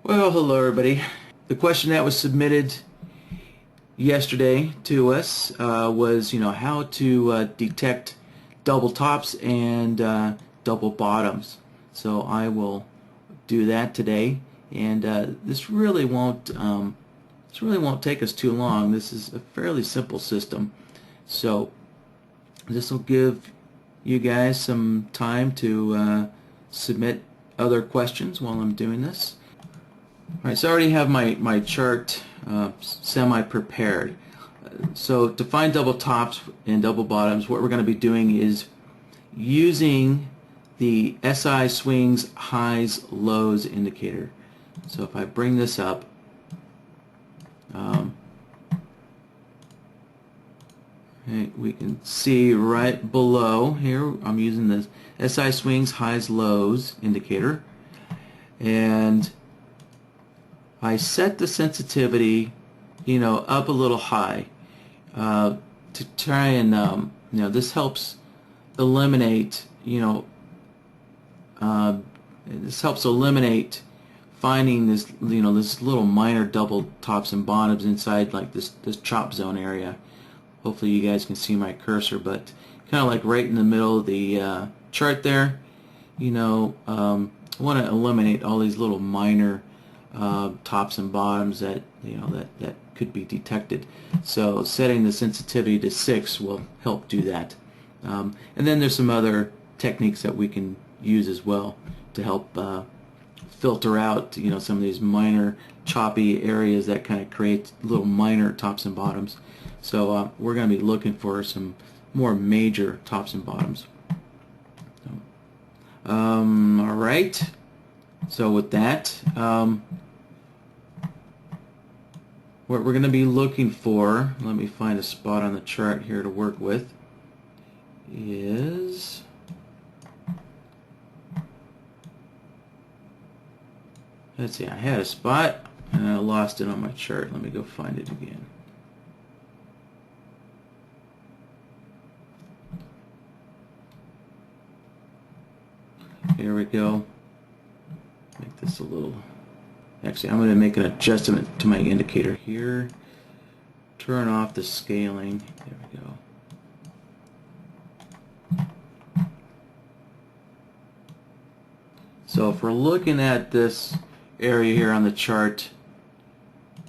Well, hello everybody. The question that was submitted yesterday to us was, how to detect double tops and double bottoms. So I will do that today, and this really won't take us too long. This is a fairly simple system, so this will give you guys some time to submit other questions while I'm doing this. Alright, so I already have my chart semi-prepared. So to find double tops and double bottoms, what we're going to be doing is using the SI swings highs lows indicator. So if I bring this up, we can see right below here I'm using the SI swings highs lows indicator, and I set the sensitivity, up a little high to try and, this helps eliminate, finding this, this little minor double tops and bottoms inside like this chop zone area. Hopefully you guys can see my cursor, but kind of like right in the middle of the chart there, I want to eliminate all these little minor tops and bottoms that that could be detected. So setting the sensitivity to 6 will help do that. And then there's some other techniques that we can use as well to help filter out some of these minor choppy areas that kind of create little minor tops and bottoms. So we're going to be looking for some more major tops and bottoms. All right. So with that, what we're going to be looking for, let me find a spot on the chart here to work with, is let's see, I had a spot and I lost it on my chart. Let me go find it again. Here we go. Make this a little... Actually, I'm going to make an adjustment to my indicator here. Turn off the scaling. There we go. So if we're looking at this area here on the chart,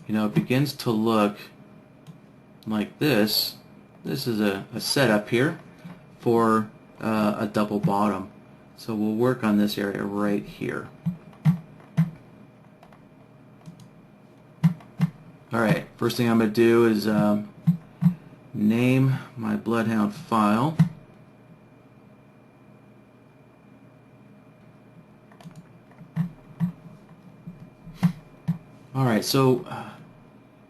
it begins to look like this. This is a setup here for a double bottom. So we'll work on this area right here. Alright, first thing I'm going to do is name my BloodHound file. Alright, so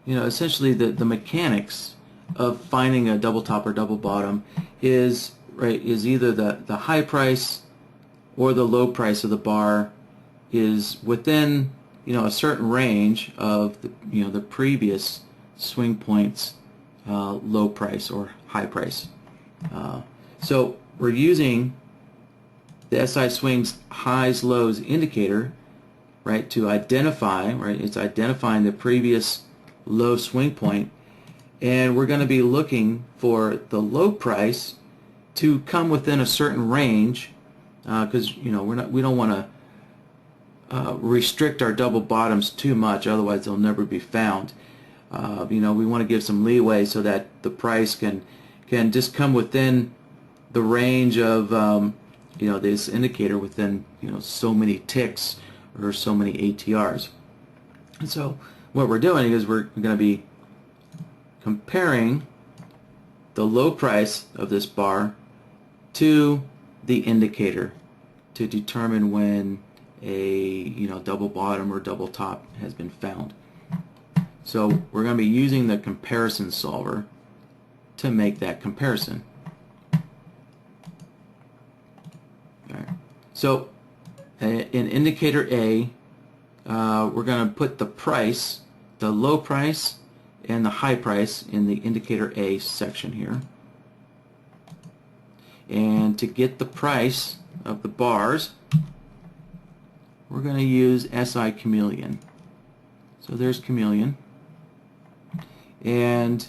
essentially the mechanics of finding a double top or double bottom is either the high price or the low price of the bar is within a certain range of the previous swing points low price or high price. So we're using the SI swings highs lows indicator, to identify, it's identifying the previous low swing point, and we're going to be looking for the low price to come within a certain range, because we don't want to restrict our double bottoms too much, otherwise they'll never be found. We want to give some leeway so that the price can just come within the range of this indicator within so many ticks or so many ATRs. And so what we're doing is we're going to be comparing the low price of this bar to the indicator to determine when a double bottom or double top has been found. So we're going to be using the comparison solver to make that comparison. Alright. So in indicator A, we're going to put the price, the low price and the high price in the indicator A section here. And to get the price of the bars, we're going to use SI Chameleon. So there's chameleon. And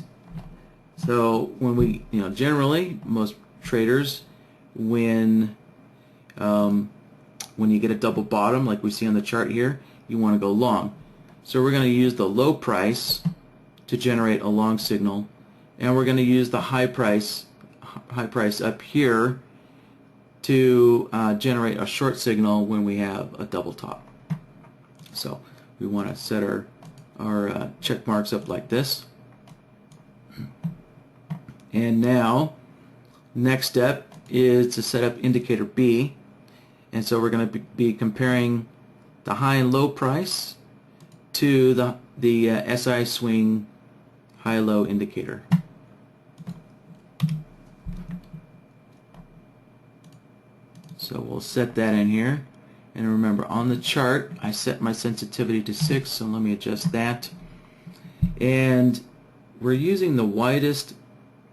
so when we, generally most traders, when you get a double bottom like we see on the chart here, you want to go long. So we're going to use the low price to generate a long signal, and we're going to use the high price up here to generate a short signal when we have a double top. So we want to set our check marks up like this. And now next step is to set up indicator B, and so we're going to be comparing the high and low price to the SI swing high-low indicator. So we'll set that in here, and remember on the chart I set my sensitivity to 6, so let me adjust that. And we're using the widest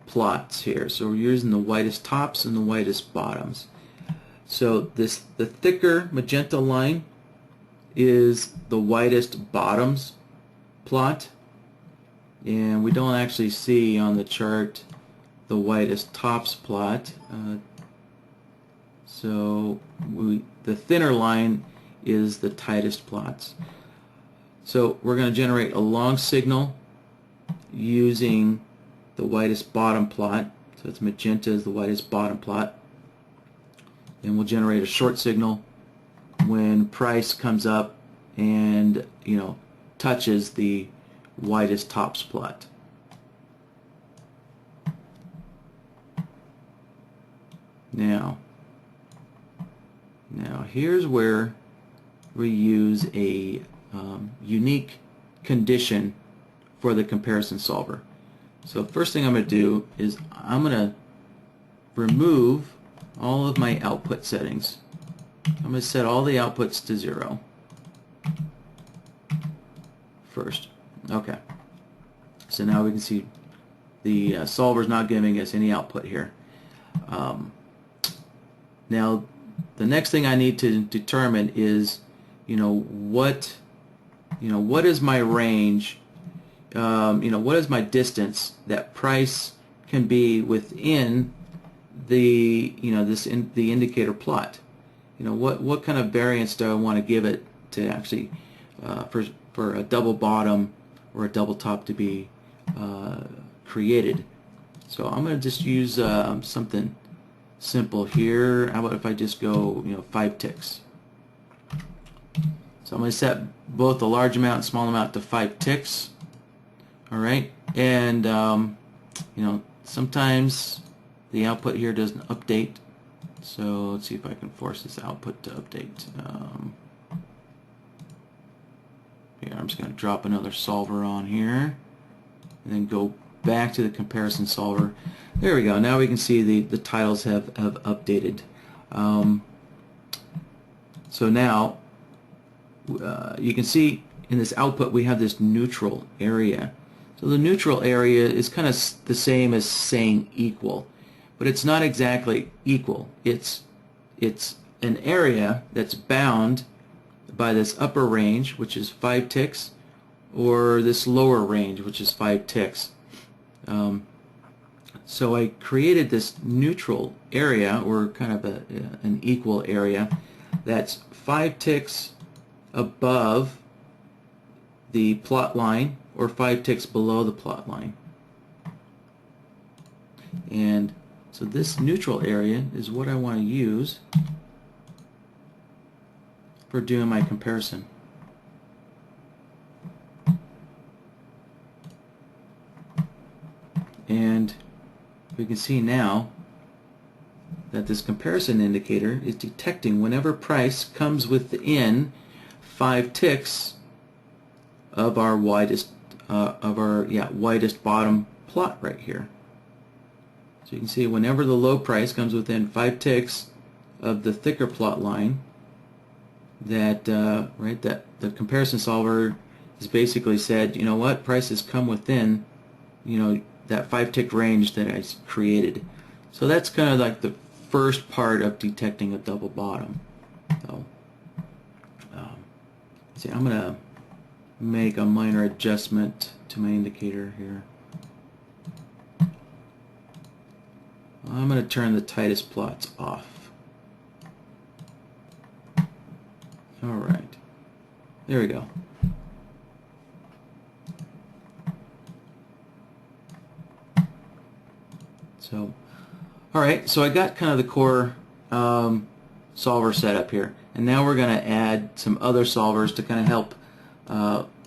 plots here, so we're using the widest tops and the widest bottoms. So the thicker magenta line is the widest bottoms plot, and we don't actually see on the chart the widest tops plot. So the thinner line is the tightest plots. So we're going to generate a long signal using the widest bottom plot. So it's magenta is the widest bottom plot. And we'll generate a short signal when price comes up and touches the widest tops plot. Now here's where we use a unique condition for the comparison solver. So first thing I'm going to do is I'm going to remove all of my output settings. I'm going to set all the outputs to 0 first. Okay. So now we can see the solver's not giving us any output here. Now the next thing I need to determine is, what is my range? What is my distance that price can be within the the indicator plot? What kind of variance do I want to give it to actually for a double bottom or a double top to be created? So I'm going to just use something simple here. How about if I just go 5 ticks? So I'm going to set both the large amount and small amount to 5 ticks. Alright, and sometimes the output here doesn't update, so let's see if I can force this output to update. Here, I'm just going to drop another solver on here and then go back to the comparison solver. There we go. Now we can see the titles have updated. So now you can see in this output we have this neutral area. So the neutral area is kind of the same as saying equal, but it's not exactly equal. It's an area that's bound by this upper range, which is 5 ticks, or this lower range, which is 5 ticks. So I created this neutral area, or kind of an equal area, that's 5 ticks above the plot line or 5 ticks below the plot line. And so this neutral area is what I want to use for doing my comparison. And we can see now that this comparison indicator is detecting whenever price comes within 5 ticks of our widest widest bottom plot right here. So you can see whenever the low price comes within 5 ticks of the thicker plot line, that that the comparison solver has basically said, you know what, prices come within that 5 tick range that I created. So that's kind of like the first part of detecting a double bottom. So see, I'm gonna make a minor adjustment to my indicator here. I'm going to turn the tightest plots off. Alright, there we go. So, alright, so I got kind of the core solver set up here, and now we're going to add some other solvers to kind of help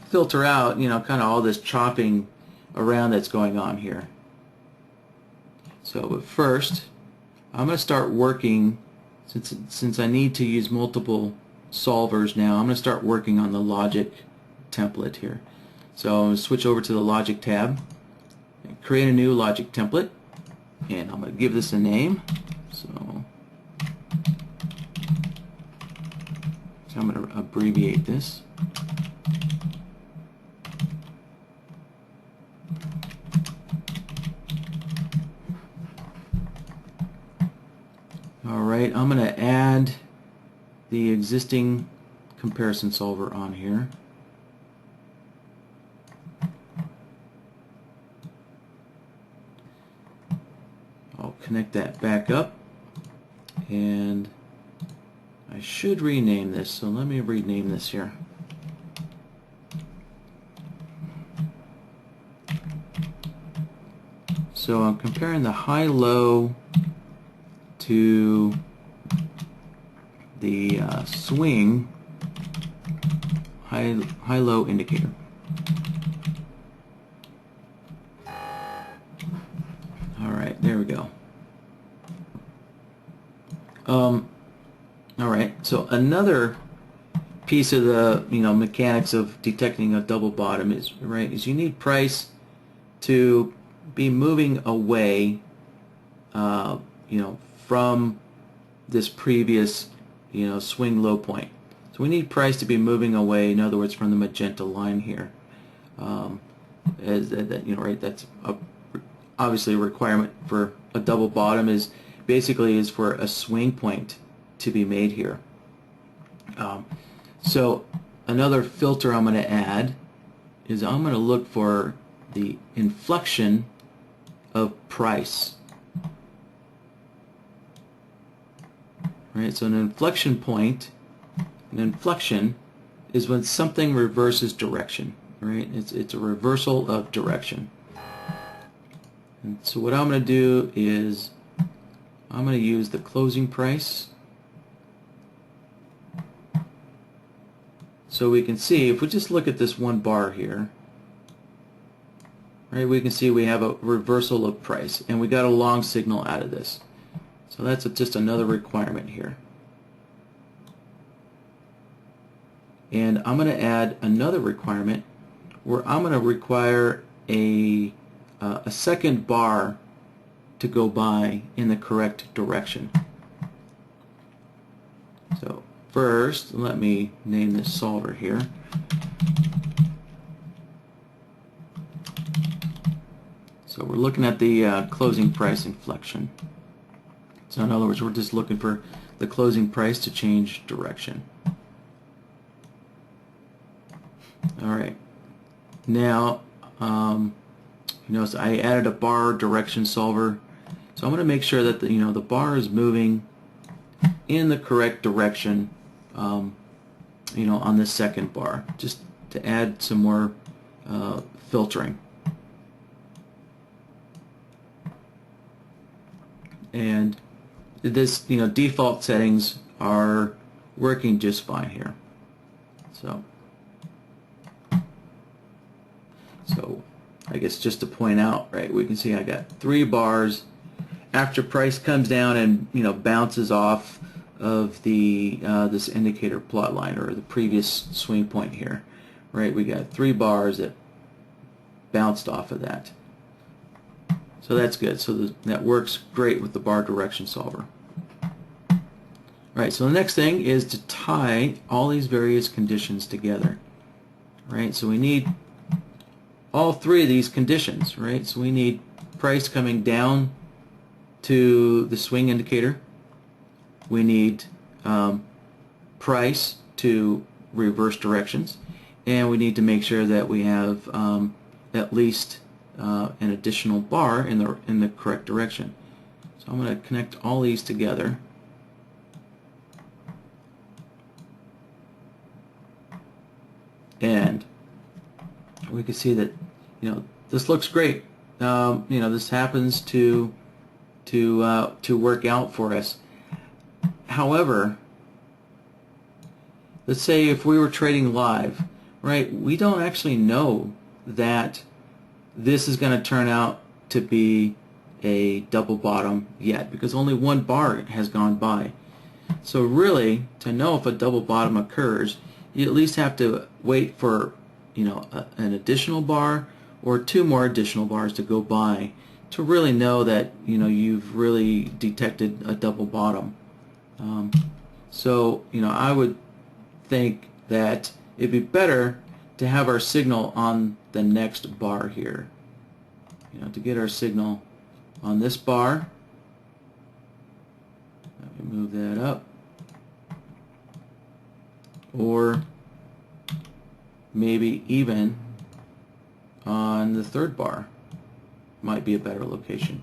filter out, kind of all this chopping around that's going on here. So, but first, I'm going to start working, since I need to use multiple solvers now, I'm going to start working on the logic template here. So I'm going to switch over to the logic tab, and create a new logic template, and I'm going to give this a name. So I'm going to abbreviate this. Alright, I'm going to add the existing comparison solver on here. I'll connect that back up, and I should rename this, so let me rename this here. So I'm comparing the high-low to the swing high-low indicator. Alright, there we go. Alright, so another piece of the mechanics of detecting a double bottom is you need price to be moving away from this previous swing low point. So we need price to be moving away, in other words, from the magenta line here. That's obviously a requirement for a double bottom is for a swing point to be made here. So another filter I'm going to add is I'm going to look for the inflection of price. Right, so an inflection point, an inflection is when something reverses direction. Right, it's a reversal of direction. And so what I'm going to do is I'm going to use the closing price. So we can see, if we just look at this one bar here, right, we can see we have a reversal of price, and we got a long signal out of this. So that's just another requirement here. And I'm going to add another requirement where I'm going to require a second bar to go by in the correct direction. So first, let me name this solver here. So we're looking at the closing price inflection. So in other words, we're just looking for the closing price to change direction. Alright, now notice I added a bar direction solver, so I'm going to make sure that the bar is moving in the correct direction on this second bar, just to add some more filtering. And this default settings are working just fine here. So I guess just to point out, right, we can see I got 3 bars after price comes down and bounces off of the this indicator plot line, or the previous swing point here, right? We got 3 bars that bounced off of that. So that's good. So that works great with the bar direction solver. Right, so the next thing is to tie all these various conditions together. Right, so we need all 3 of these conditions, right? So we need price coming down to the swing indicator. We need price to reverse directions, and we need to make sure that we have at least an additional bar in the correct direction. So I'm going to connect all these together. And we can see that, this looks great. This happens to work out for us. However, let's say if we were trading live, right? We don't actually know that this is going to turn out to be a double bottom yet, because only one bar has gone by. So really, to know if a double bottom occurs, you at least have to wait for an additional bar or two more additional bars to go by to really know that you've really detected a double bottom. So I would think that it'd be better to have our signal on the next bar here. To get our signal on this bar, let me move that up, or maybe even on the third bar might be a better location.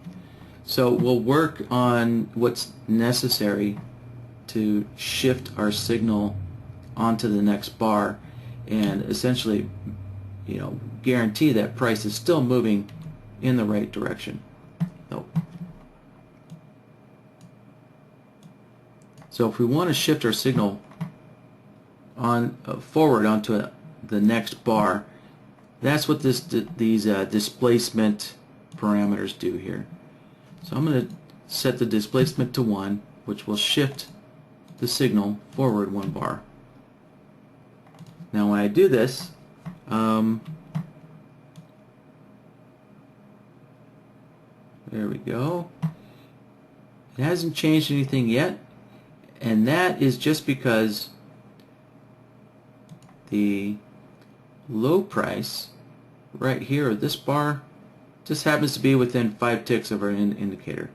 So we'll work on what's necessary to shift our signal onto the next bar and essentially guarantee that price is still moving in the right direction. So if we want to shift our signal on forward onto the next bar, that's what these displacement parameters do here. So I'm going to set the displacement to 1, which will shift the signal forward 1 bar. Now when I do this, there we go. It hasn't changed anything yet, and that is just because the low price right here, this bar, just happens to be within 5 ticks of our indicator.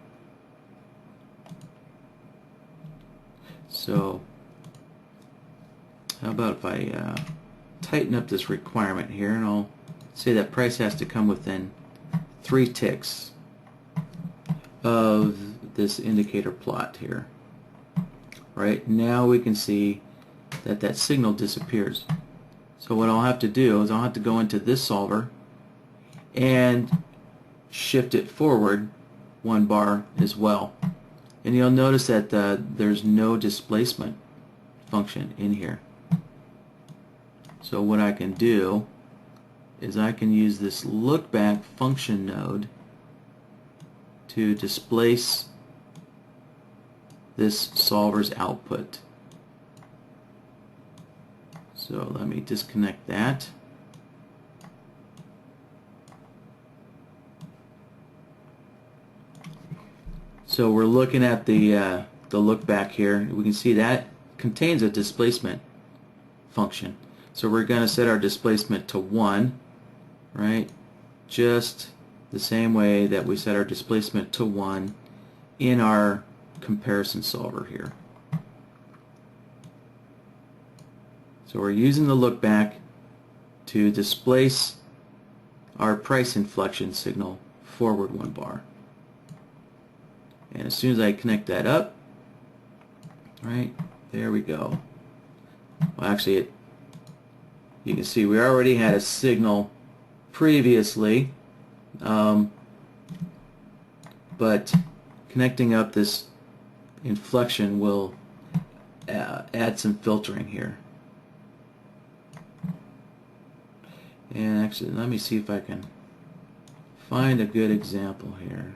So how about if I tighten up this requirement here, and I'll say that price has to come within 3 ticks of this indicator plot here. Right now we can see that that signal disappears. So what I'll have to do is I'll have to go into this solver and shift it forward 1 bar as well. And you'll notice that there's no displacement function in here. So what I can do is I can use this look back function node to displace this solver's output. So let me disconnect that. So we're looking at the look back here. We can see that contains a displacement function. So we're going to set our displacement to 1, right? Just the same way that we set our displacement to 1 in our comparison solver here. So we're using the look back to displace our price inflection signal forward 1 bar. And as soon as I connect that up, right, there we go. Well, actually, you can see we already had a signal previously, but connecting up this inflection will add some filtering here. And actually, let me see if I can find a good example here.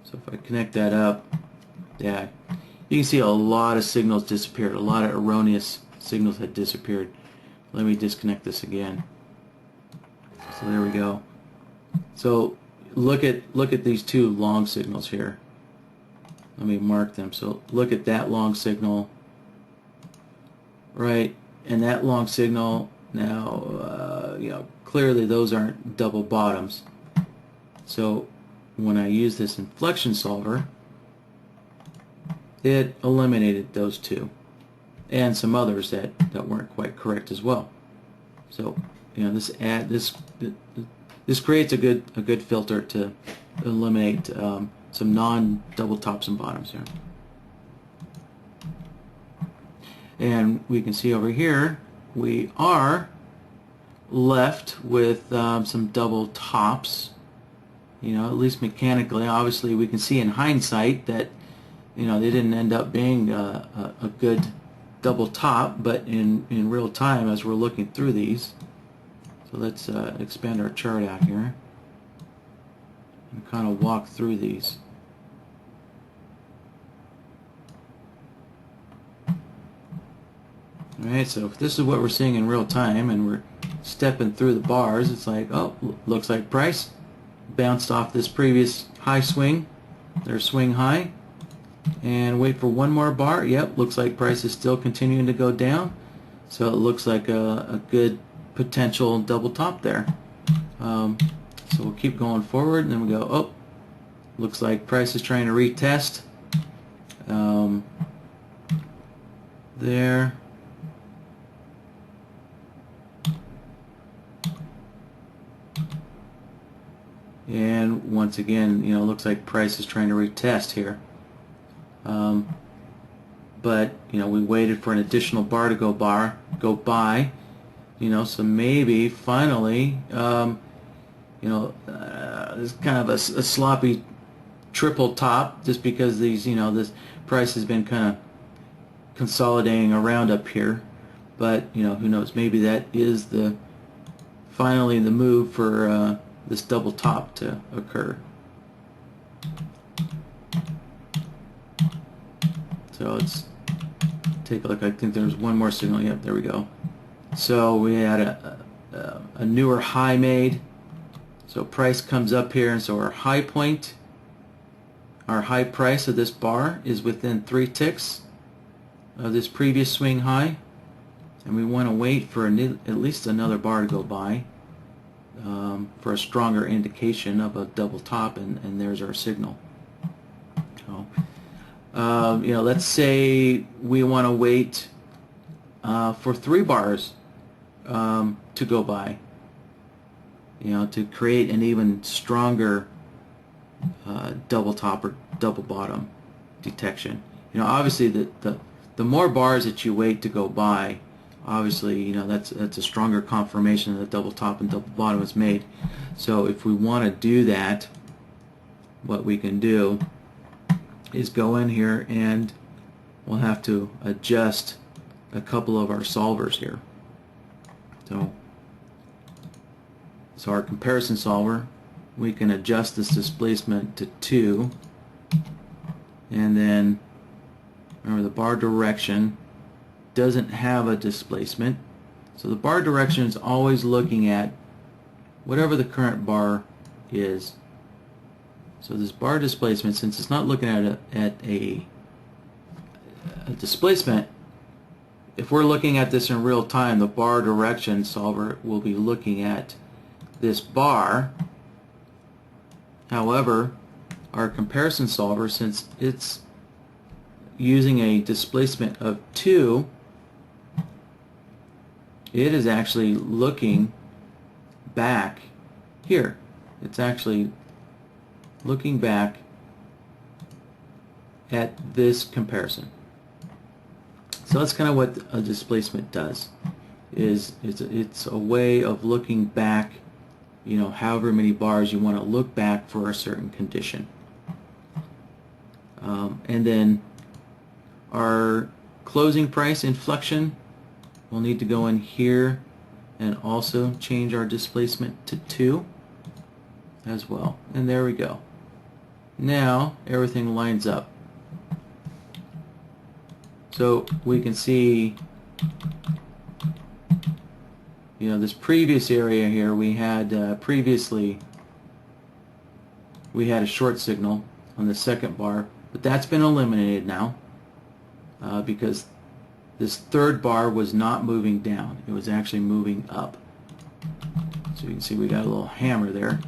So if I connect that up, yeah, you can see a lot of signals disappeared. A lot of erroneous signals had disappeared. Let me disconnect this again. So there we go. So look at these 2 long signals here. Let me mark them. So look at that long signal, right? And that long signal now, clearly those aren't double bottoms. So when I use this inflection solver, it eliminated those two and some others that weren't quite correct as well. So this creates a good filter to eliminate some non-double tops and bottoms here. And we can see over here we are left with some double tops. At least mechanically. Obviously, we can see in hindsight that they didn't end up being a good double top, but in real time, as we're looking through these, so let's expand our chart out here and kind of walk through these. Alright, so if this is what we're seeing in real time and we're stepping through the bars, it's like, oh, looks like price bounced off this previous high swing, their swing high, and wait for one more bar. Yep, looks like price is still continuing to go down, so it looks like a good potential double top there. So we'll keep going forward, and then we go, oh, looks like price is trying to retest there. And once again, looks like price is trying to retest here. But we waited for an additional bar to go by. So maybe finally, it's kind of a sloppy triple top, just because these, this price has been kind of consolidating around up here. But who knows? Maybe that is finally the move for this double top to occur. So let's take a look. I think there's one more signal. Yep, there we go. So we had a newer high made. So price comes up here, and so our high point, our high price of this bar is within 3 ticks of this previous swing high, and we want to wait for at least another bar to go by for a stronger indication of a double top, and there's our signal. So, let's say we want to wait for 3 bars to go by, to create an even stronger double top or double bottom detection. Obviously the more bars that you wait to go by, obviously that's a stronger confirmation that double top and double bottom is made. So if we want to do that, what we can do is go in here and we'll have to adjust a couple of our solvers here. So our comparison solver, we can adjust this displacement to 2, and then remember the bar direction doesn't have a displacement, so the bar direction is always looking at whatever the current bar is. So this bar displacement, since it's not looking at a displacement, if we're looking at this in real time, the bar direction solver will be looking at this bar. However, our comparison solver, since it's using a displacement of 2, it is actually looking back here. It's actually looking back at this comparison. So that's kind of what a displacement does. It's a way of looking back, however many bars you want to look back for a certain condition. And then our closing price inflection, we'll need to go in here and also change our displacement to 2 as well. And there we go. Now everything lines up. So we can see, this previous area here, we had previously we had a short signal on the second bar, but that's been eliminated now because this third bar was not moving down, it was actually moving up. So you can see we got a little hammer there,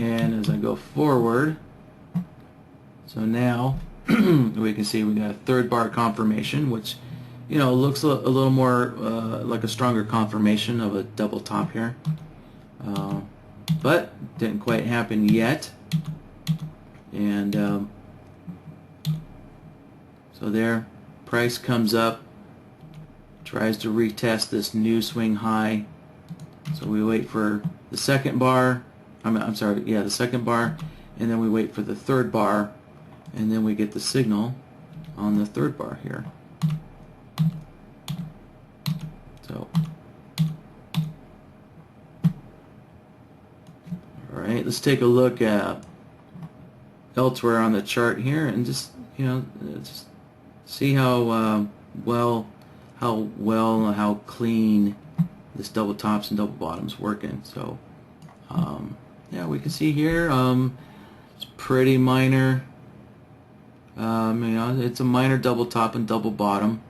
And as I go forward, so now we can see we got a third bar confirmation, which looks a little more like a stronger confirmation of a double top here, but didn't quite happen yet. And so there, price comes up, tries to retest this new swing high. So we wait for the second bar. I'm sorry, yeah, the second bar, and then we wait for the third bar, and then we get the signal on the third bar here. So, all right, let's take a look at elsewhere on the chart here, and just just see how how clean this double tops and double bottoms working. So yeah, we can see here it's pretty minor. It's a minor double top and double bottom.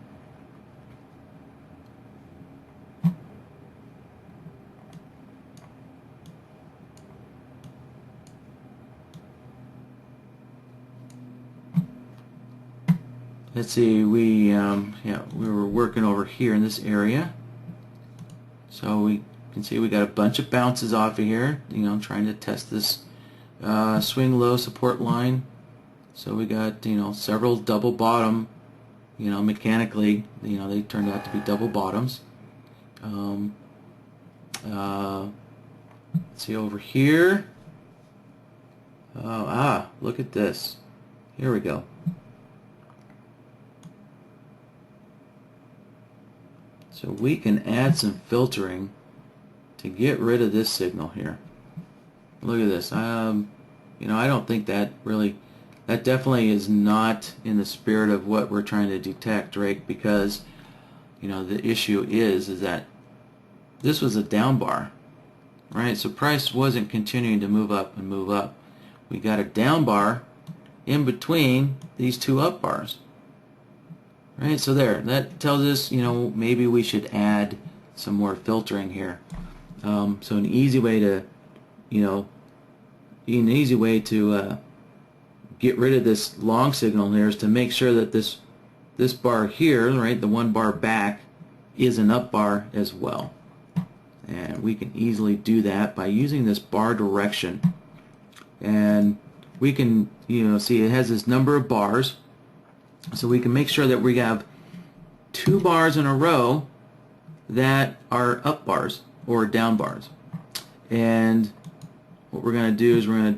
Let's see, we were working over here in this area, so we can see we got a bunch of bounces off of here, trying to test this swing low support line. So we got several double bottom, mechanically they turned out to be double bottoms. Let's see over here. Look at this. Here we go. So we can add some filtering to get rid of this signal here. Look at this. I don't think that definitely is not in the spirit of what we're trying to detect, right? Because the issue is that this was a down bar, right? So price wasn't continuing to move up and move up. We got a down bar in between these two up bars. Right, so there, that tells us, maybe we should add some more filtering here. So an easy way to, get rid of this long signal here is to make sure that this bar here, right, the one bar back, is an up bar as well. And we can easily do that by using this bar direction. And we can, see it has this number of bars. So we can make sure that we have 2 bars in a row that are up bars or down bars. And what we're going to do is we're going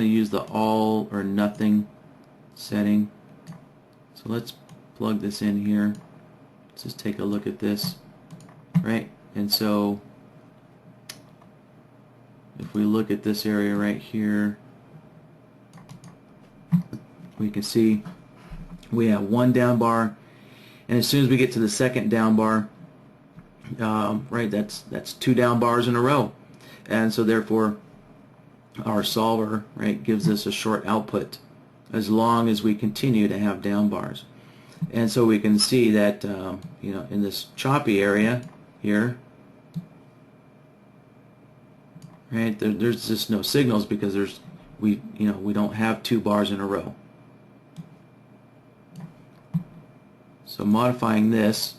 to use the all or nothing setting. So let's plug this in here. Let's just take a look at this, right? And so if we look at this area right here, we can see we have 1 down bar, and as soon as we get to the second down bar, right, that's 2 down bars in a row, and so therefore our solver, right, gives us a short output as long as we continue to have down bars. And so we can see that in this choppy area here, right, there's just no signals because we don't have 2 bars in a row. So modifying this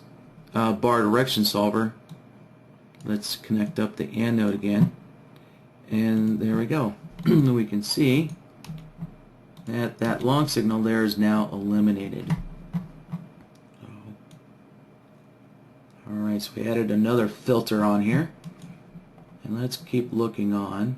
bar direction solver, let's connect up the AND node again, and there we go. We can see that that long signal there is now eliminated. Alright, so we added another filter on here, and let's keep looking on.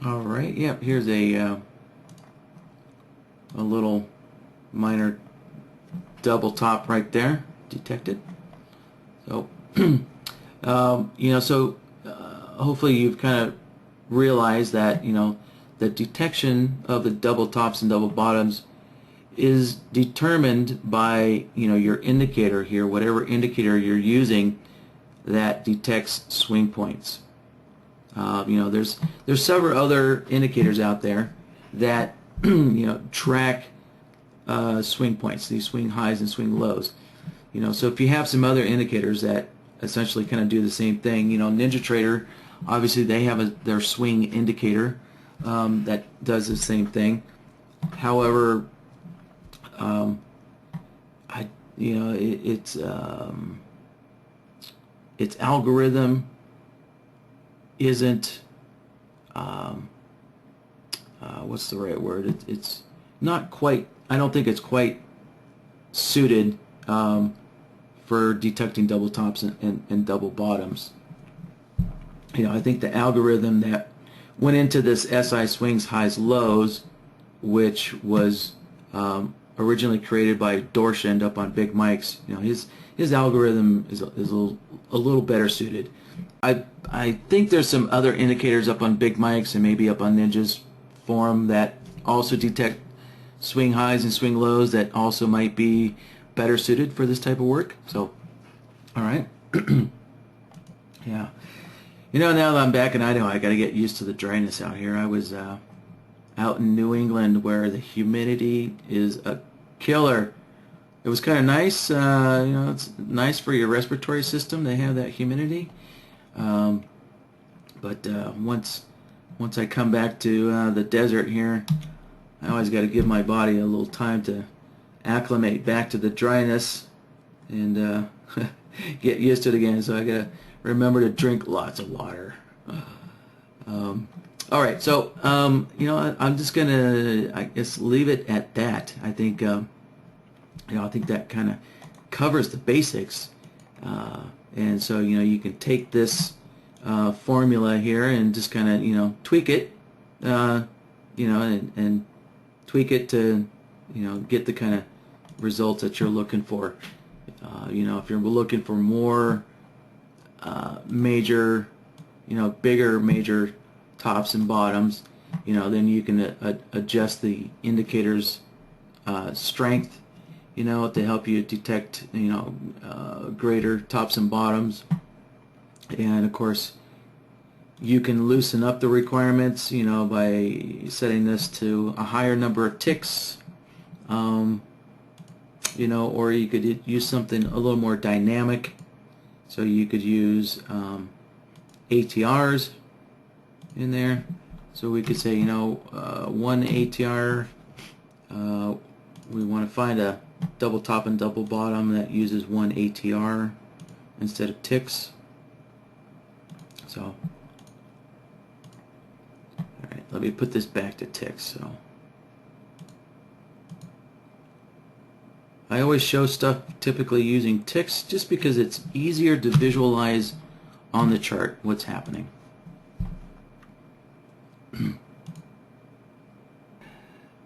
Alright, yep, here's a little minor double top right there detected. So hopefully you've kind of realized that the detection of the double tops and double bottoms is determined by, you know, your indicator here, whatever indicator you're using that detects swing points. You know, there's several other indicators out there that you know, track swing points, these swing highs and swing lows. You know, so if you have some other indicators that essentially kind of do the same thing, you know, NinjaTrader, obviously they have their swing indicator that does the same thing. However, you know, its algorithm isn't what's the right word? It's not quite. I don't think it's quite suited for detecting double tops and double bottoms. You know, I think the algorithm that went into this SI swings highs lows, which was originally created by Dorshend up on Big Mike's, you know, his algorithm is a little better suited. I think there's some other indicators up on Big Mike's and maybe up on Ninja's forum that also detect swing highs and swing lows that also might be better suited for this type of work. So, all right. Yeah. You know, now that I'm back in Idaho, I got to get used to the dryness out here. I was out in New England where the humidity is a killer. It was kind of nice. You know, it's nice for your respiratory system. They have that humidity. But once I come back to the desert here, I always got to give my body a little time to acclimate back to the dryness and get used to it again. So I got to remember to drink lots of water. All right, so you know, I'm just gonna, I guess, leave it at that. I think you know, I think that kind of covers the basics. And so, you know, you can take this formula here and just kind of, you know, tweak it, you know, and tweak it to, you know, get the kind of results that you're looking for. You know, if you're looking for more major, you know, bigger major tops and bottoms, you know, then you can adjust the indicator's strength, you know, to help you detect, you know, greater tops and bottoms. And of course, you can loosen up the requirements, you know, by setting this to a higher number of ticks, you know, or you could use something a little more dynamic. So you could use ATRs in there. So we could say, you know, one ATR, we want to find a double top and double bottom that uses one ATR instead of ticks. So, alright, let me put this back to ticks. So, I always show stuff typically using ticks just because it's easier to visualize on the chart what's happening.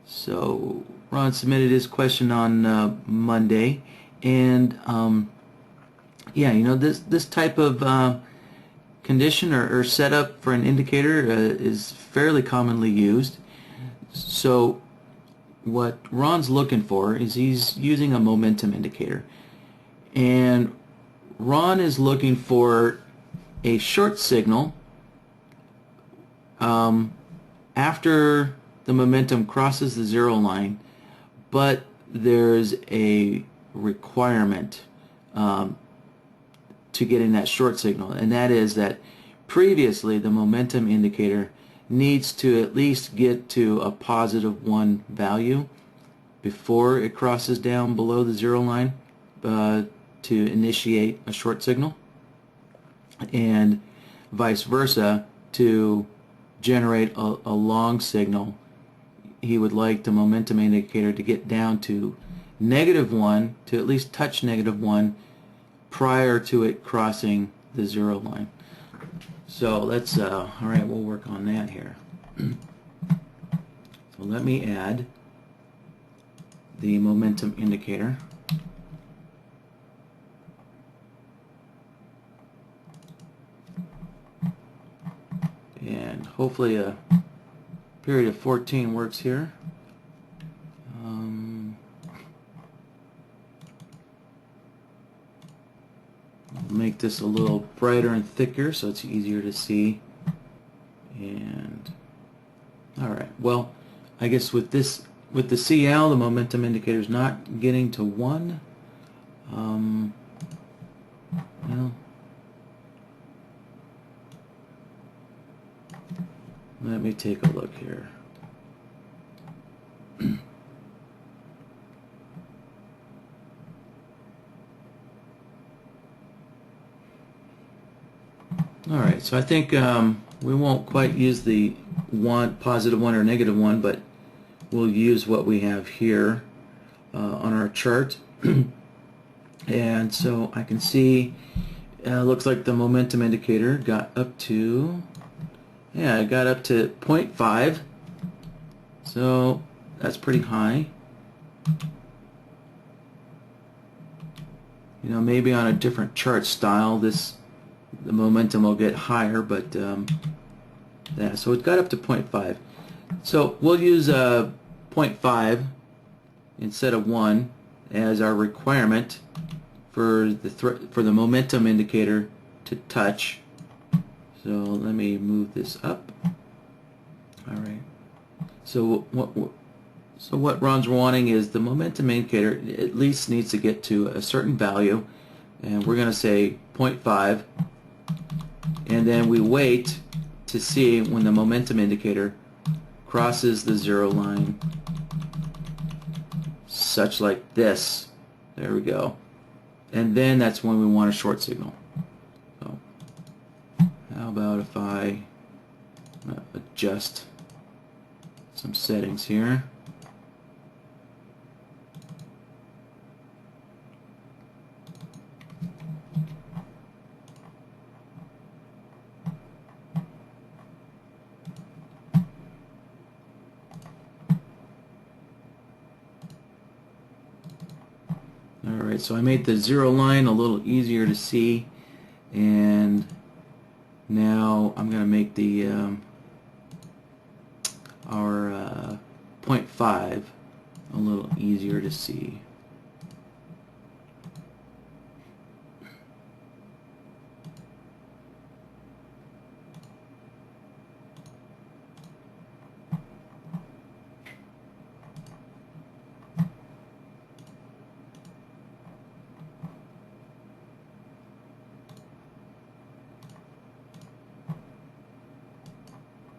So Ron submitted his question on Monday, and yeah, you know, this type of condition or setup for an indicator is fairly commonly used. So what Ron's looking for is he's using a momentum indicator, and Ron is looking for a short signal after the momentum crosses the zero line, but there's a requirement to getting that short signal, and that is that previously the momentum indicator needs to at least get to a +1 value before it crosses down below the zero line to initiate a short signal, and vice versa. To generate a long signal, he would like the momentum indicator to get down to -1, to at least touch -1 prior to it crossing the zero line. So let's, all right, we'll work on that here. So let me add the momentum indicator. And hopefully a period of 14 works here. make this a little brighter and thicker so it's easier to see. And alright, well, I guess with this, with the CL, the momentum indicator is not getting to 1. Well, let me take a look here. Alright, so I think we won't quite use the positive 1 or negative 1, but we'll use what we have here on our chart. And so I can see, looks like the momentum indicator got up to, yeah, it got up to 0.5, so that's pretty high. You know, maybe on a different chart style, the momentum will get higher, but yeah, so it got up to 0.5. So we'll use 0.5 instead of 1 as our requirement for the momentum indicator to touch. So let me move this up. All right. So what Ron's wanting is the momentum indicator at least needs to get to a certain value, and we're going to say 0.5, and then we wait to see when the momentum indicator crosses the 0 line, such like this. There we go. And then that's when we want a short signal. So how about if I adjust some settings here. Alright, so I made the 0 line a little easier to see, and now I'm going to make the our 0.5 a little easier to see.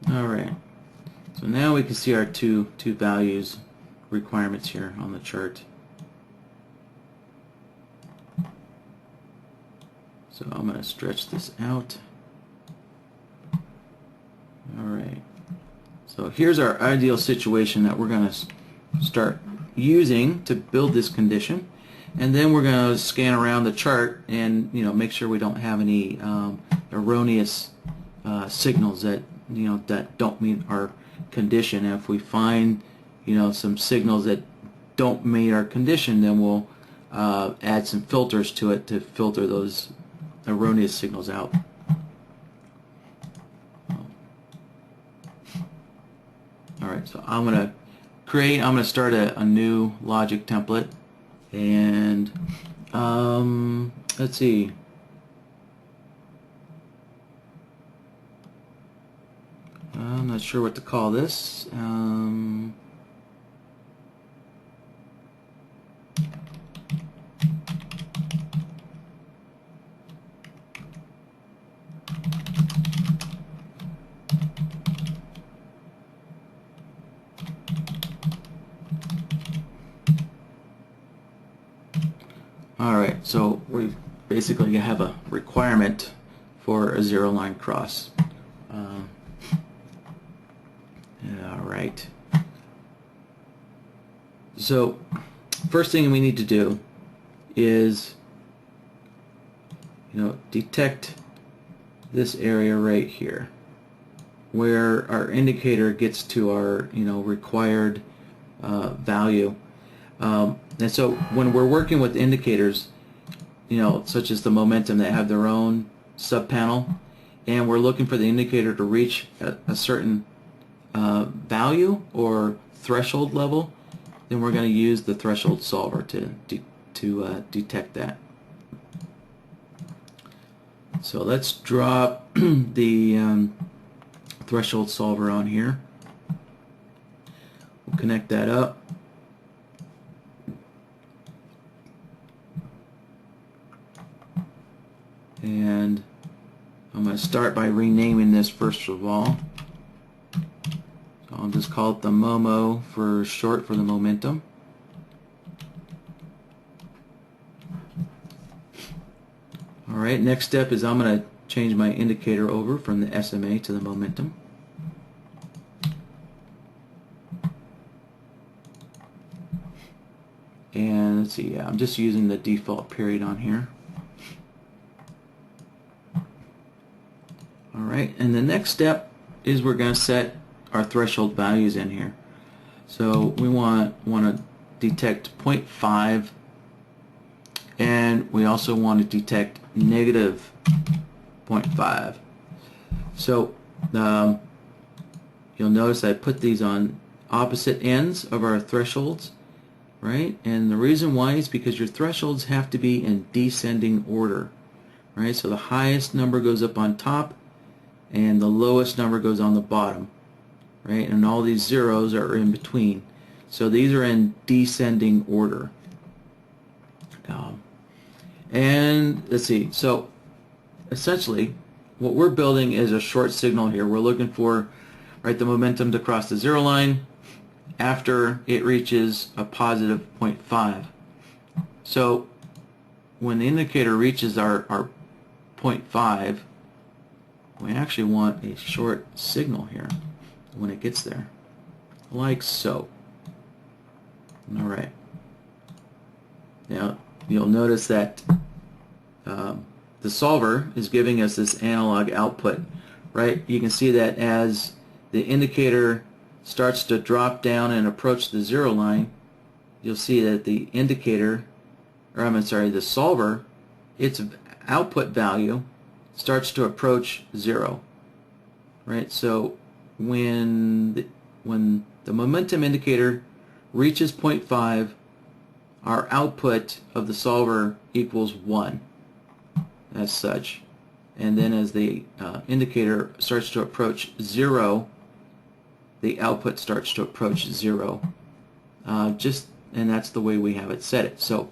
Alright, so now we can see our two values requirements here on the chart. So I'm going to stretch this out. Alright, so here's our ideal situation that we're going to start using to build this condition, and then we're going to scan around the chart and make sure we don't have any erroneous signals that that don't meet our condition. And if we find some signals that don't meet our condition, then we'll add some filters to it to filter those erroneous signals out. Alright, so I'm going to start a new logic template, and let's see. I'm not sure what to call this. Alright, so we basically have a requirement for a 0 line cross. Alright. So first thing we need to do is detect this area right here where our indicator gets to our required value. And so when we're working with indicators, such as the momentum that have their own subpanel, and we're looking for the indicator to reach a certain value or threshold level, then we're going to use the threshold solver to detect that. So let's drop the threshold solver on here. We'll connect that up. And I'm going to start by renaming this first of all. So I'll just call it the MOMO for short for the momentum. Alright, next step is I'm going to change my indicator over from the SMA to the momentum. And let's see, I'm just using the default period on here. Alright, and the next step is we're going to set our threshold values in here. So we want to detect 0.5, and we also want to detect negative 0.5. So you'll notice I put these on opposite ends of our thresholds, right? And the reason why is because your thresholds have to be in descending order, right? So the highest number goes up on top and the lowest number goes on the bottom, right? And all these zeros are in between. So these are in descending order. And let's see, so essentially what we're building is a short signal here. We're looking for, right, the momentum to cross the zero line after it reaches a positive 0.5. So when the indicator reaches our 0.5, we actually want a short signal here when it gets there, like so. Alright. Now you'll notice that the solver is giving us this analog output, right? You can see that as the indicator starts to drop down and approach the zero line, you'll see that the indicator, or I'm sorry, the solver, its output value starts to approach zero, right? So when the momentum indicator reaches 0.5, our output of the solver equals 1 as such. And then as the indicator starts to approach 0, the output starts to approach 0. And that's the way we have it set it. So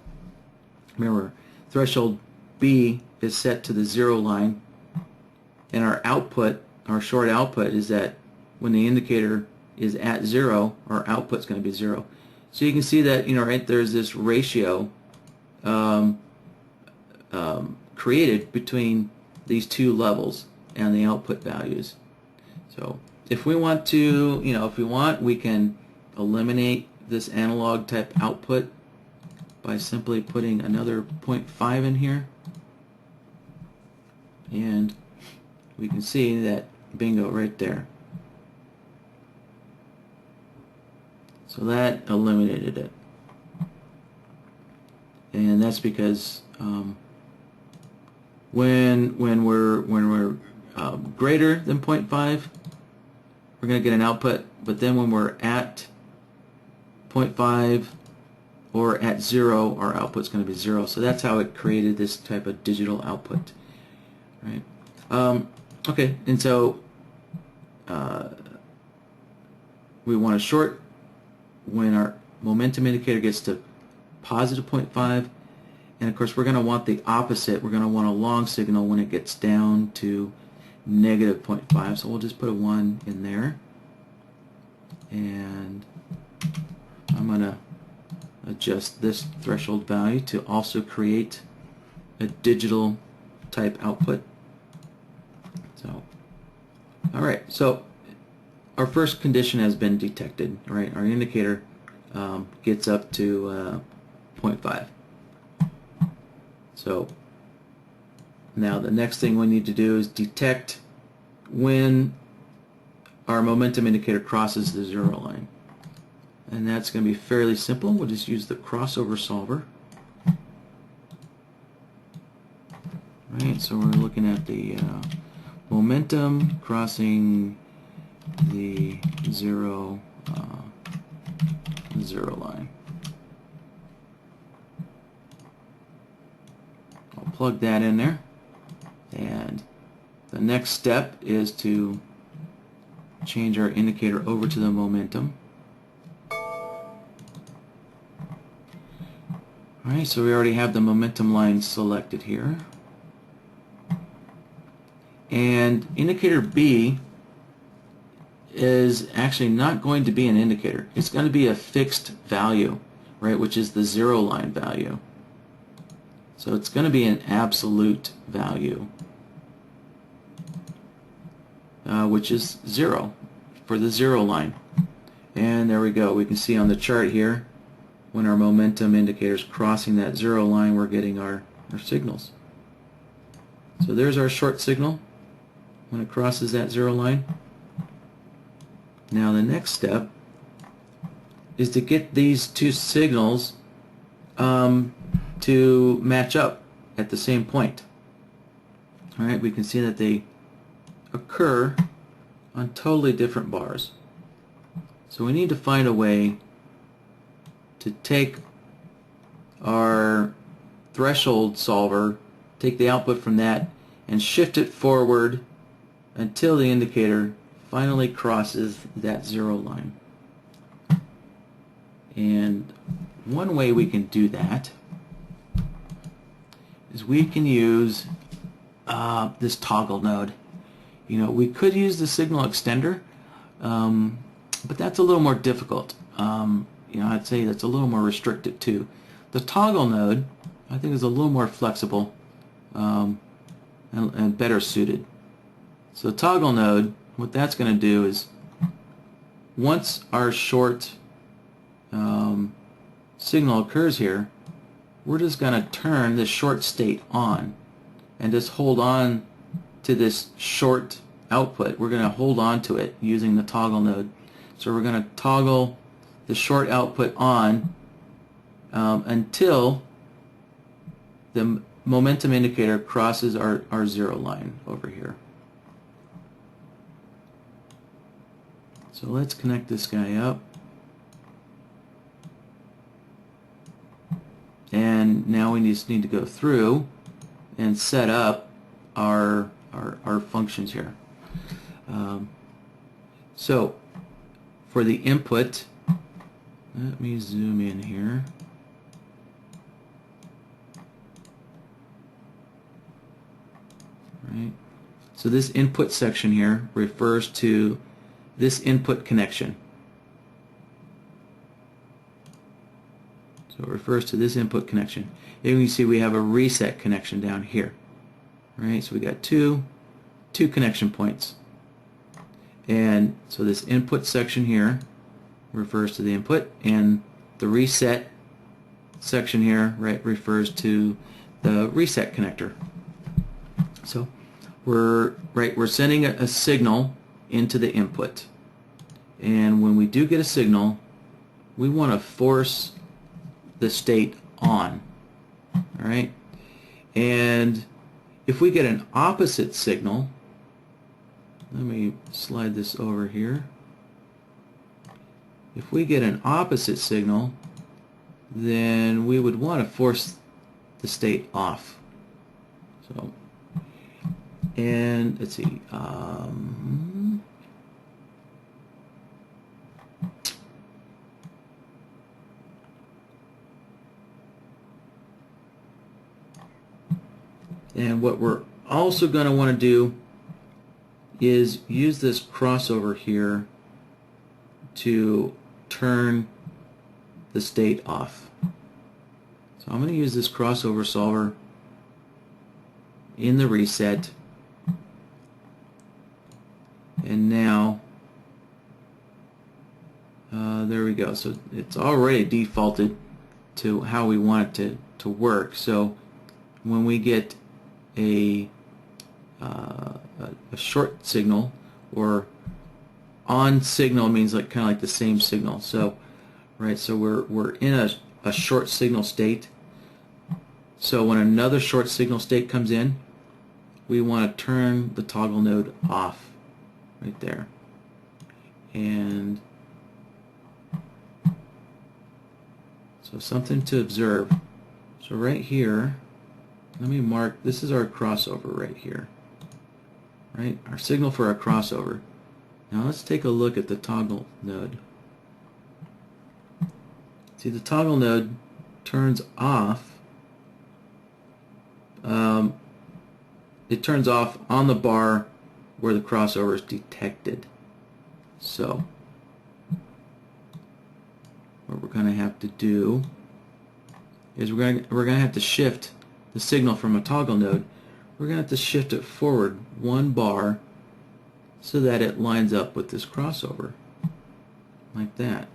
remember, threshold B is set to the 0 line, and our output, our short output, is that when the indicator is at 0, our output's going to be 0. So you can see that, right, there's this ratio created between these two levels and the output values. So if we want to, we can eliminate this analog type output by simply putting another 0.5 in here, and we can see that, bingo, right there. So that eliminated it, and that's because when we're greater than 0.5, we're going to get an output, but then when we're at 0.5 or at 0, our output's going to be 0. So that's how it created this type of digital output, right? Okay, and so we want to short when our momentum indicator gets to positive 0.5, and of course we're going to want the opposite. We're going to want a long signal when it gets down to negative 0.5, so we'll just put a 1 in there, and I'm going to adjust this threshold value to also create a digital type output. So, alright, so our first condition has been detected, right? Our indicator gets up to 0.5. So now the next thing we need to do is detect when our momentum indicator crosses the 0 line. And that's going to be fairly simple. We'll just use the crossover solver. Right, so we're looking at the momentum crossing the 0 line. I'll plug that in there, and The next step is to change our indicator over to the momentum. Alright, so we already have the momentum line selected here. And indicator B is actually not going to be an indicator. It's going to be a fixed value, right, which is the 0 line value. So it's going to be an absolute value, which is 0 for the 0 line. And there we go. We can see on the chart here, when our momentum indicator is crossing that 0 line, we're getting our signals. So there's our short signal when it crosses that 0 line. Now the next step is to get these two signals to match up at the same point. Alright, we can see that they occur on totally different bars. So we need to find a way to take our threshold solver, take the output from that, and shift it forward until the indicator finally crosses that 0 line. And one way we can do that is we can use this toggle node. You know, we could use the signal extender, but that's a little more difficult. You know, I'd say that's a little more restricted too. The toggle node, I think, is a little more flexible and better suited. So toggle node, what that's going to do is, once our short signal occurs here, we're just going to turn this short state on and just hold on to this short output. We're going to hold on to it using the toggle node. So we're going to toggle the short output on until the momentum indicator crosses our 0 line over here. So let's connect this guy up. And now we just need to go through and set up our functions here. So for the input, let me zoom in here. Right. So this input section here refers to this input connection. So it refers to this input connection. And you can see we have a reset connection down here. Right? So we got two connection points. And so this input section here refers to the input, and the reset section here, right, refers to the reset connector. So we're sending a signal into the input, and when we do get a signal, we want to force the state on. All right, and if we get an opposite signal, let me slide this over here. If we get an opposite signal, then we would want to force the state off. So, and let's see. And what we're also going to want to do is use this crossover here to turn the state off. So I'm going to use this crossover solver in the reset, and now there we go. So it's already defaulted to how we want it to work. So when we get a short signal, or on signal means like kind of like the same signal. So right, so we're in a short signal state. So when another short signal state comes in, we want to turn the toggle node off right there. And so something to observe. So right here, let me mark, this is our crossover right here. right? Our signal for our crossover. Now let's take a look at the toggle node. See, the toggle node turns off. It turns off on the bar where the crossover is detected. So what we're going to have to do is we're going to have to shift the signal from a toggle node. We're going to have to shift it forward one bar so that it lines up with this crossover, like that.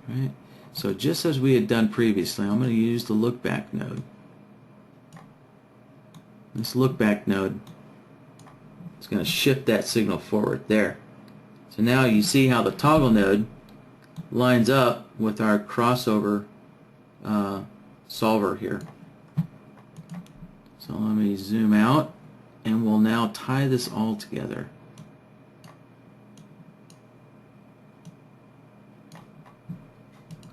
Right? So just as we had done previously, I'm going to use the look back node. This look back node is going to shift that signal forward there. So now you see how the toggle node lines up with our crossover solver here. So let me zoom out, and we'll now tie this all together.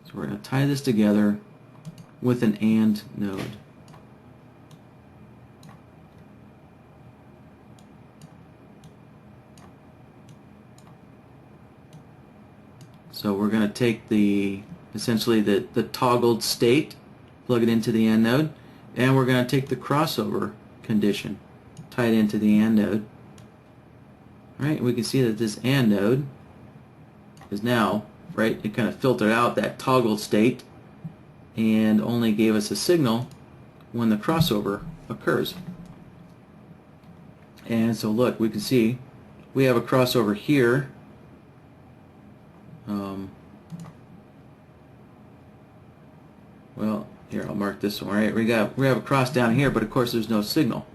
So we're going to tie this together with an AND node. So we're going to take essentially the toggled state, plug it into the AND node, and we're going to take the crossover condition, tie it into the AND node. Right? We can see that this AND node is now, right, it kind of filtered out that toggled state and only gave us a signal when the crossover occurs. And so look, we can see we have a crossover here. Well, here, I'll mark this one, right? We have a cross down here, but of course there's no signal.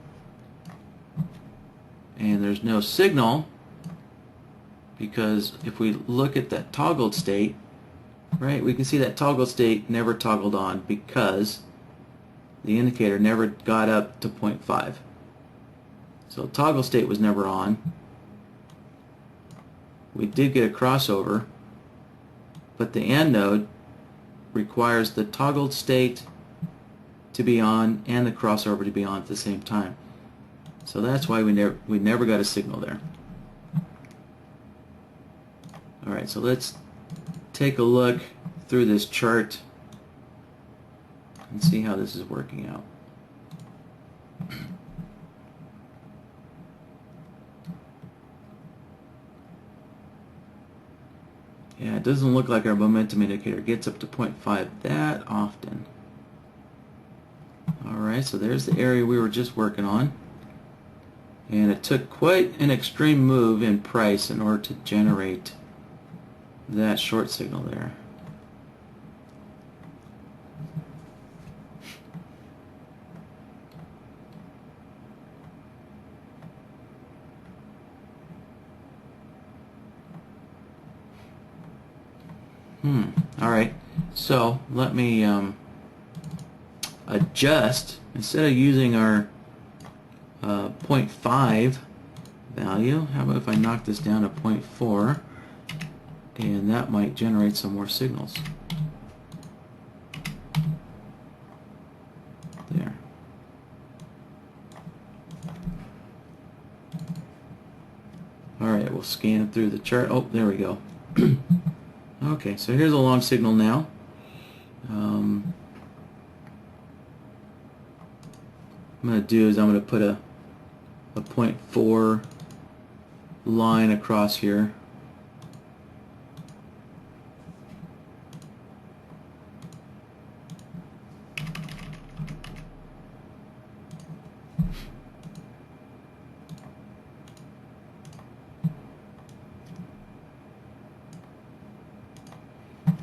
And there's no signal because if we look at that toggled state, right, we can see that toggled state never toggled on because the indicator never got up to 0.5. So toggle state was never on. We did get a crossover, but the AND node requires the toggled state to be on and the crossover to be on at the same time. So that's why we never got a signal there. Alright, so let's take a look through this chart and see how this is working out. Yeah, it doesn't look like our momentum indicator gets up to 0.5 that often. Alright, so there's the area we were just working on. And it took quite an extreme move in price in order to generate that short signal there. Alright, so let me adjust. Instead of using our 0.5 value, how about if I knock this down to 0.4, and that might generate some more signals. There. Alright, we'll scan through the chart. Oh, there we go. Okay, so here's a long signal now. What I'm going to do is I'm going to put a 0.4 line across here.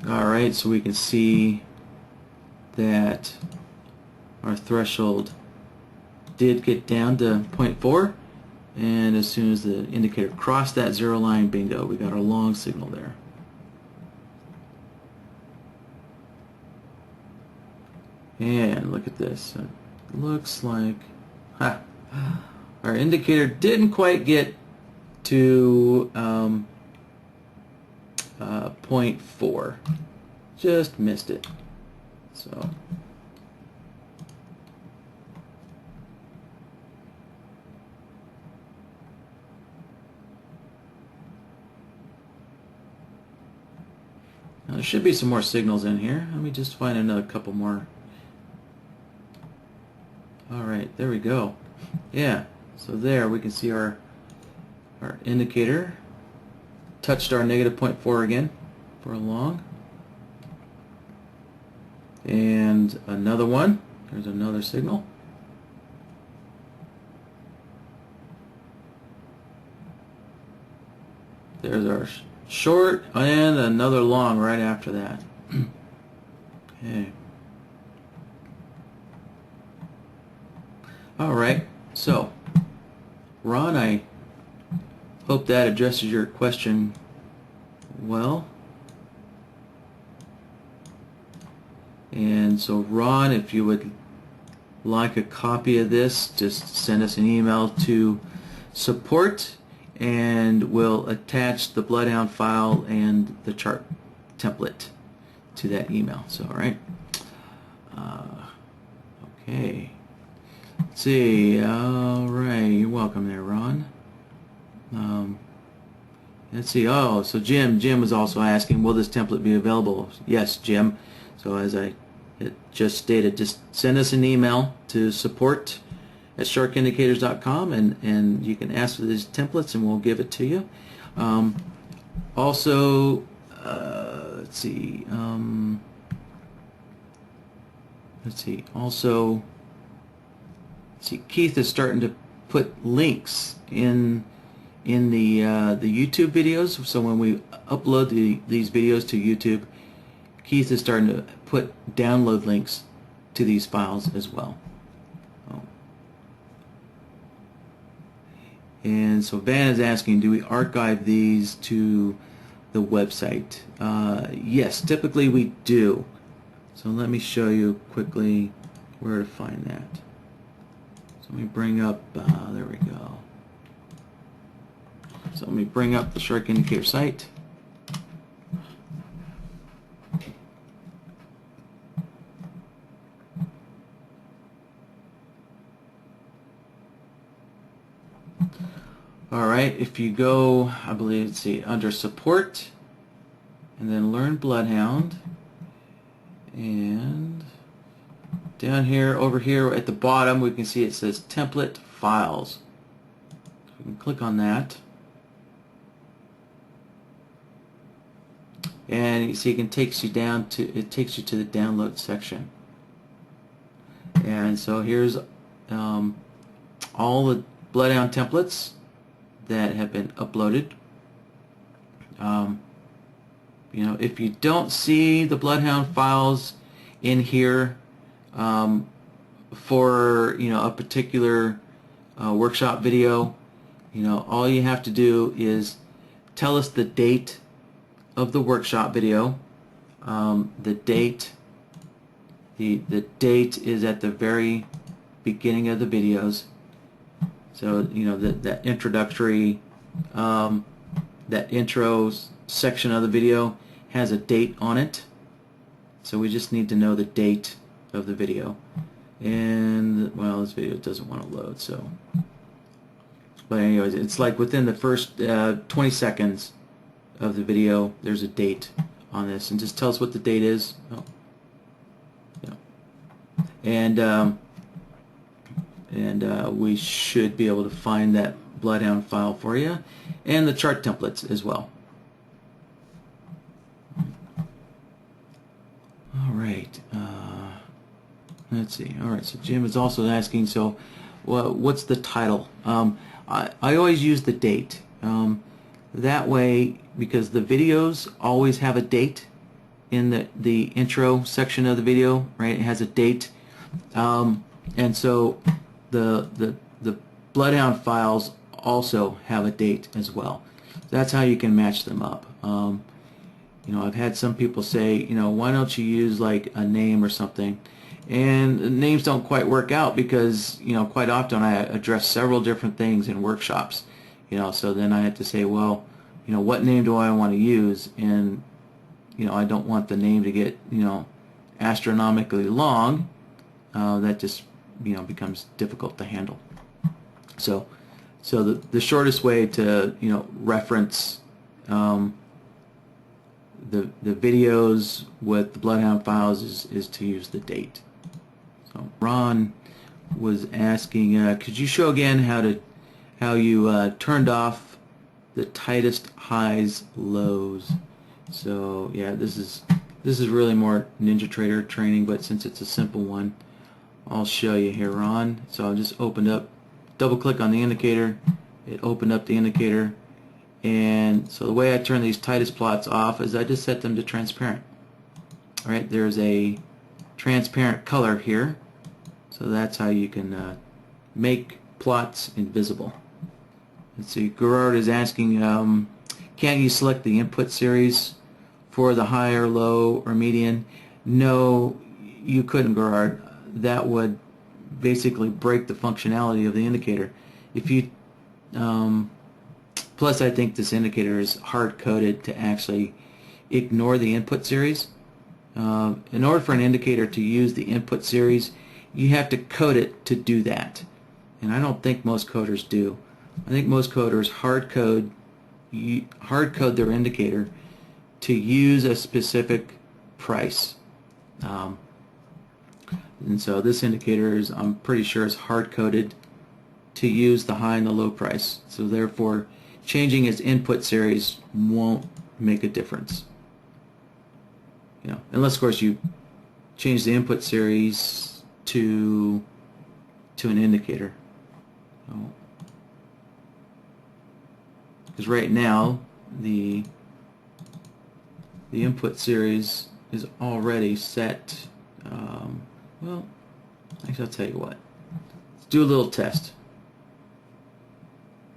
Alright, so we can see that our threshold did get down to 0.4, and as soon as the indicator crossed that zero line, bingo, we got our long signal there. And look at this. It looks like our indicator didn't quite get to 0.4. Just missed it. So There should be some more signals in here. Let me just find another couple more. Alright, there we go. Yeah, so there we can see our indicator touched our -0.4 again for a long. And another one. There's another signal. There's our short and another long right after that. Okay. Alright, so Ron, I hope that addresses your question well. And so Ron, if you would like a copy of this, just send us an email to support, and we'll attach the BloodHound file and the chart template to that email. So, all right. Okay. Let's see. All right. You're welcome there, Ron. Let's see. Oh, so Jim was also asking, will this template be available? Yes, Jim. So as I just stated, just send us an email to support@sharkindicators.com, and you can ask for these templates and we'll give it to you. Also, let's see. Also, Keith is starting to put links in the YouTube videos. So when we upload these videos to YouTube, Keith is starting to put download links to these files as well. And so Van is asking, do we archive these to the website? Yes, typically we do. So let me show you quickly where to find that. So let me bring up, there we go. So let me bring up the Shark Indicator site. Alright, if you go, I believe, let's see, under support, and then learn BloodHound, and down here, over here at the bottom, we can see it says template files. We can click on that, and you see it takes you down to, it takes you to the download section. And so here's all the BloodHound templates that have been uploaded. You know, if you don't see the BloodHound files in here for a particular workshop video, all you have to do is tell us the date of the workshop video. The date is at the very beginning of the videos. So that introductory, that intro section of the video has a date on it. So we just need to know the date of the video. And well, this video doesn't want to load. So, but anyways, it's like within the first 20 seconds of the video, there's a date on this, and just tell us what the date is. Oh, yeah. And we should be able to find that BloodHound file for you, and the chart templates as well. All right. Let's see. All right. So Jim is also asking. So, what's the title? I always use the date. That way, because the videos always have a date in the intro section of the video, right? It has a date, and so the BloodHound files also have a date as well. That's how you can match them up. I've had some people say, why don't you use like a name or something? And the names don't quite work out because, quite often I address several different things in workshops. So then I have to say, well, what name do I want to use? And, I don't want the name to get, astronomically long. That just, becomes difficult to handle. So the shortest way to, reference the videos with the BloodHound files is to use the date. So Ron was asking, could you show again how you turned off the tightest highs lows? So yeah, this is really more NinjaTrader training, but since it's a simple one, I'll show you here, Ron. So I'll just open up, double click on the indicator, it opened up the indicator, and so the way I turn these tightest plots off is I just set them to transparent. Alright, there's a transparent color here, so that's how you can make plots invisible. Let's see, Gerard is asking, can't you select the input series for the high or low or median? No, you couldn't, Gerard. That would basically break the functionality of the indicator. If you plus I think this indicator is hard-coded to actually ignore the input series. In order for an indicator to use the input series, you have to code it to do that, and I don't think most coders do. I think most coders hard code their indicator to use a specific price. And so this indicator is, I'm pretty sure, is hard-coded to use the high and the low price. So therefore, changing its input series won't make a difference. You know, unless of course you change the input series to an indicator. Because right now the input series is already set. Well, actually, I'll tell you what. Let's do a little test.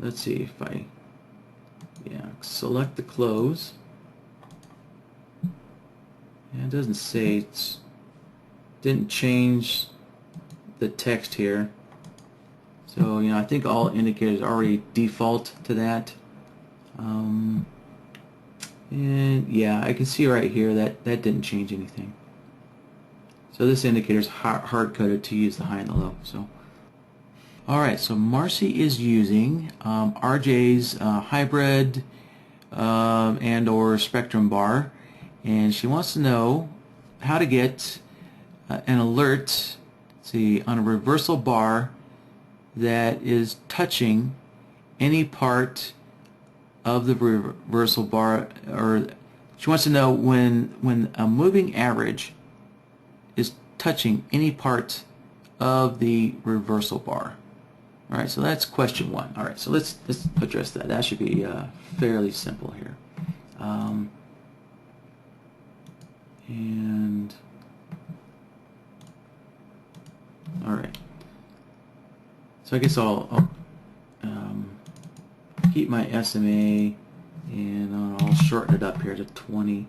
Let's see if I, select the close. And it doesn't say didn't change the text here. So, I think all indicators already default to that. And yeah, I can see right here that didn't change anything. So this indicator is hard-coded to use the high and the low. So, all right. So Marcy is using RJ's hybrid and/or spectrum bar, and she wants to know how to get an alert. See, on a reversal bar that is touching any part of the reversal bar, or she wants to know when a moving average is touching any part of the reversal bar. All right, so that's question one. All right, so let's address that. That should be fairly simple here. And all right, so I guess I'll keep my SMA and I'll shorten it up here to 20.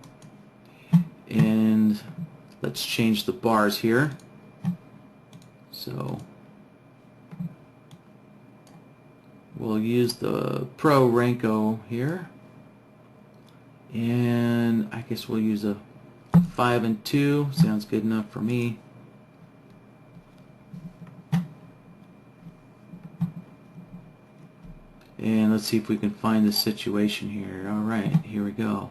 And let's change the bars here. So we'll use the Pro Renko here, and I guess we'll use a 5 and 2. Sounds good enough for me. And let's see if we can find the situation here. All right, here we go.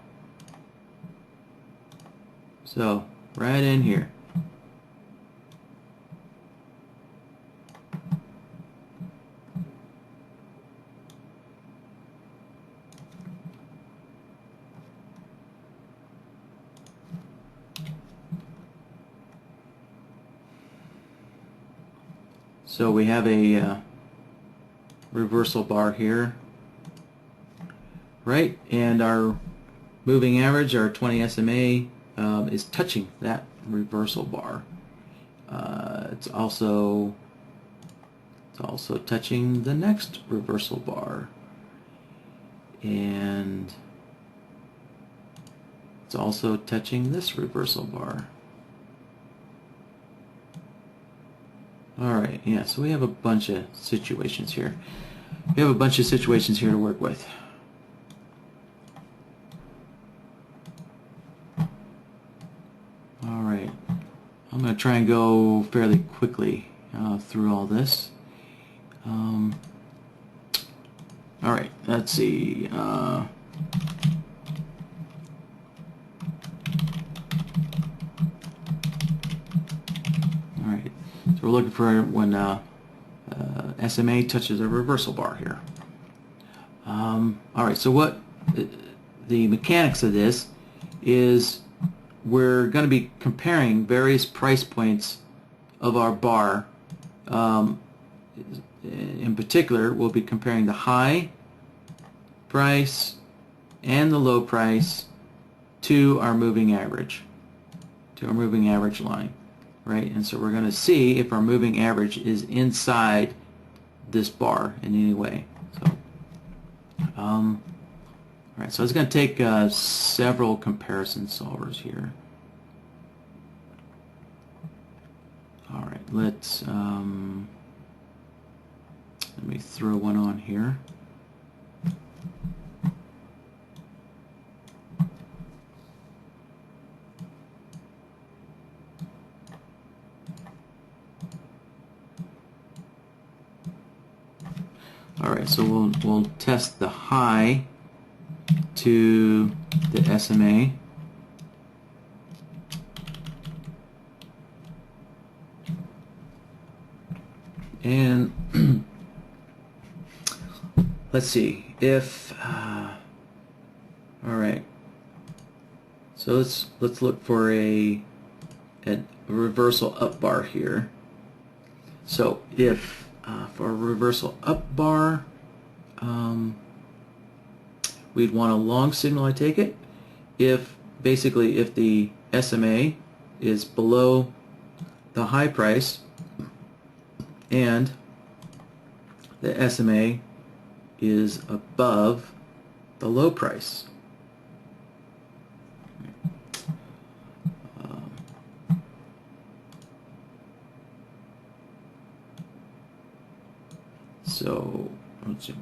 So right in here. So we have a reversal bar here, right? And our moving average, our 20 SMA, is touching that reversal bar. It's also touching the next reversal bar, and it's also touching this reversal bar. Alright, yeah, so we have a bunch of situations here. We have a bunch of situations here to work with. Alright, I'm going to try and go fairly quickly through all this. Alright, let's see. we're looking for when SMA touches a reversal bar here. Alright, so what the mechanics of this is, we're going to be comparing various price points of our bar. In particular, we'll be comparing the high price and the low price to our moving average, line, right? And so we're going to see if our moving average is inside this bar in any way. So, all right, so it's going to take several comparison solvers here. All right, let me throw one on here. All right, so we'll test the high to the SMA. And let's see if all right. So let's look for a reversal up bar here. So if for a reversal up bar, we'd want a long signal, I take it. If the SMA is below the high price and the SMA is above the low price. So let's see.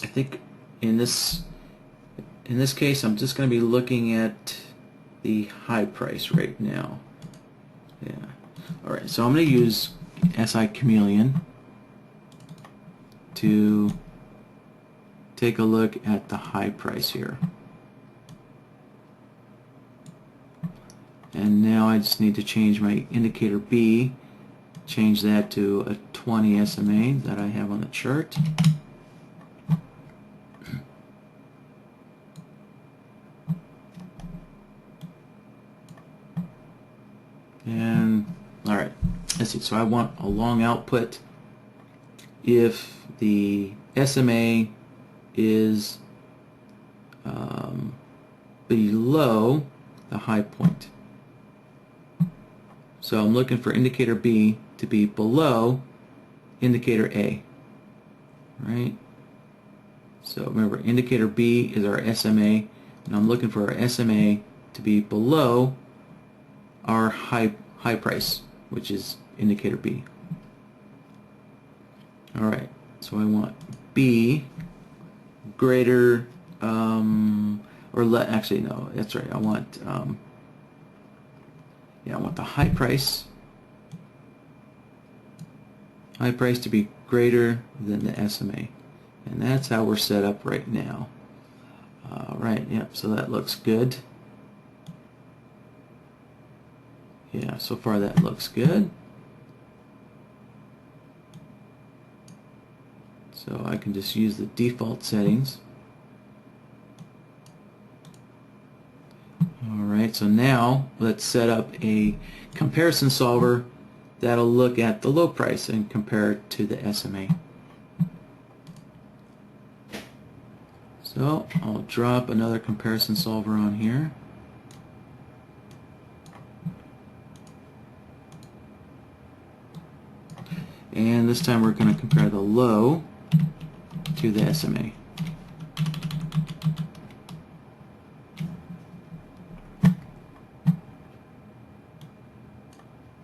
I think in this case, I'm just going to be looking at the high price right now. Yeah. All right. So I'm going to use SI Chameleon to take a look at the high price here. And now I just need to change my indicator B, change that to a 20 SMA that I have on the chart. And alright, let's see, so I want a long output if the SMA is below the high point. So I'm looking for indicator B to be below indicator A, right? So remember, indicator B is our SMA, and I'm looking for our SMA to be below our high price, which is indicator B. All right, so I want B greater, actually no, that's right. I want I want the high price to be greater than the SMA, and that's how we're set up right now. All right, yep. So that looks good. Yeah, so far that looks good. So I can just use the default settings. Alright, so now let's set up a comparison solver that'll look at the low price and compare it to the SMA. So I'll drop another comparison solver on here. And this time we're going to compare the low to the SMA.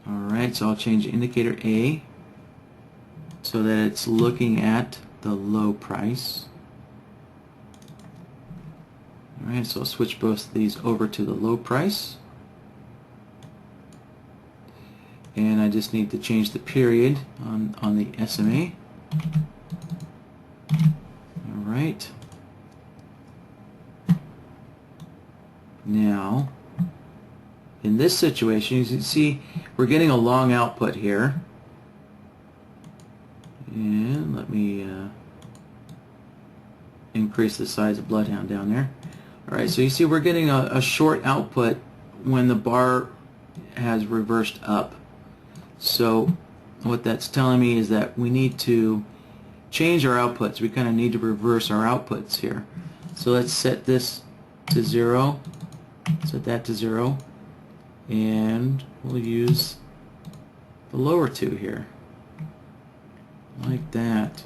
Alright, so I'll change indicator A so that it's looking at the low price. Alright, so I'll switch both of these over to the low price. And I just need to change the period on the SMA. Alright. Now, in this situation, you can see we're getting a long output here. And let me increase the size of BloodHound down there. Alright, so you see we're getting a short output when the bar has reversed up. So what that's telling me is that we need to change our outputs. We kind of need to reverse our outputs here. So let's set this to 0, set that to 0, and we'll use the lower two here, like that.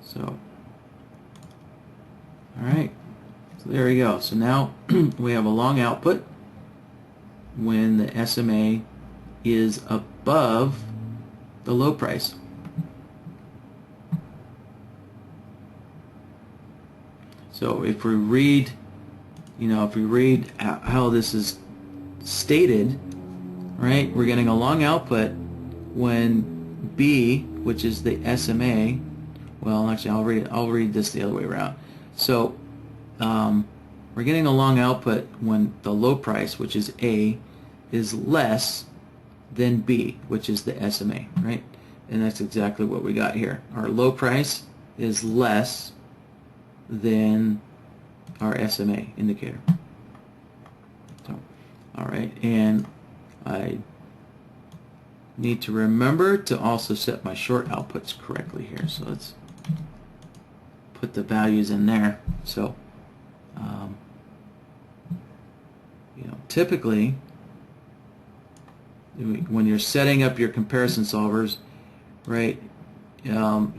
So, alright, so there we go. So now we have a long output when the SMA is above the low price. So if we read, if we read how this is stated, right, we're getting a long output when B, which is the SMA, well, actually I'll read this the other way around. So we're getting a long output when the low price, which is A, is less than B, which is the SMA, right? And that's exactly what we got here. Our low price is less than our SMA indicator. So, all right, and I need to remember to also set my short outputs correctly here. So let's put the values in there. So, typically, when you're setting up your comparison solvers, right, you're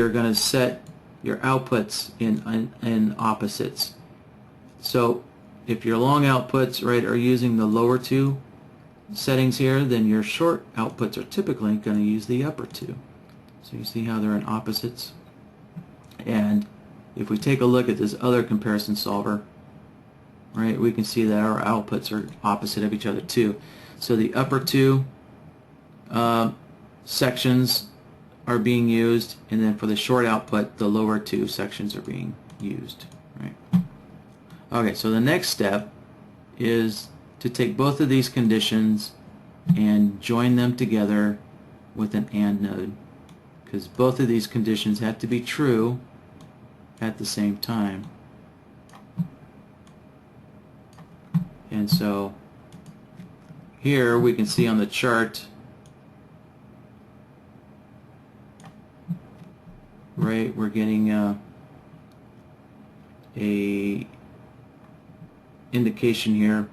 going to set your outputs in opposites. So if your long outputs, right, are using the lower two settings here, then your short outputs are typically going to use the upper two. So you see how they're in opposites. And if we take a look at this other comparison solver, right, we can see that our outputs are opposite of each other too. So the upper two sections are being used, and then for the short output, the lower two sections are being used. Right? Okay, so the next step is to take both of these conditions and join them together with an AND node, because both of these conditions have to be true at the same time. And so here we can see on the chart, right, we're getting a indication here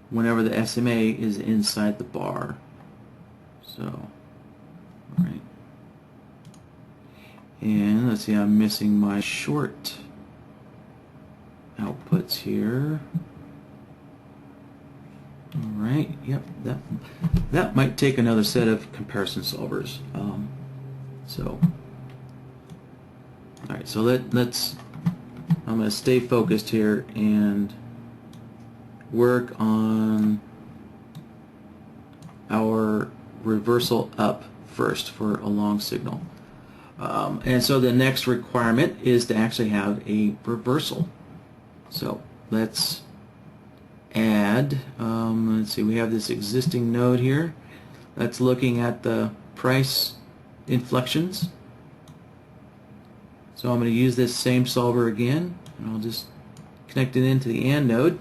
whenever the SMA is inside the bar. So, right, and let's see, I'm missing my short outputs here. Alright, yep, that might take another set of comparison solvers. Alright, so let's, I'm going to stay focused here and work on our reversal up first for a long signal. And so the next requirement is to actually have a reversal. So let's add, let's see, we have this existing node here that's looking at the price inflections. So I'm going to use this same solver again, and I'll just connect it into the AND node,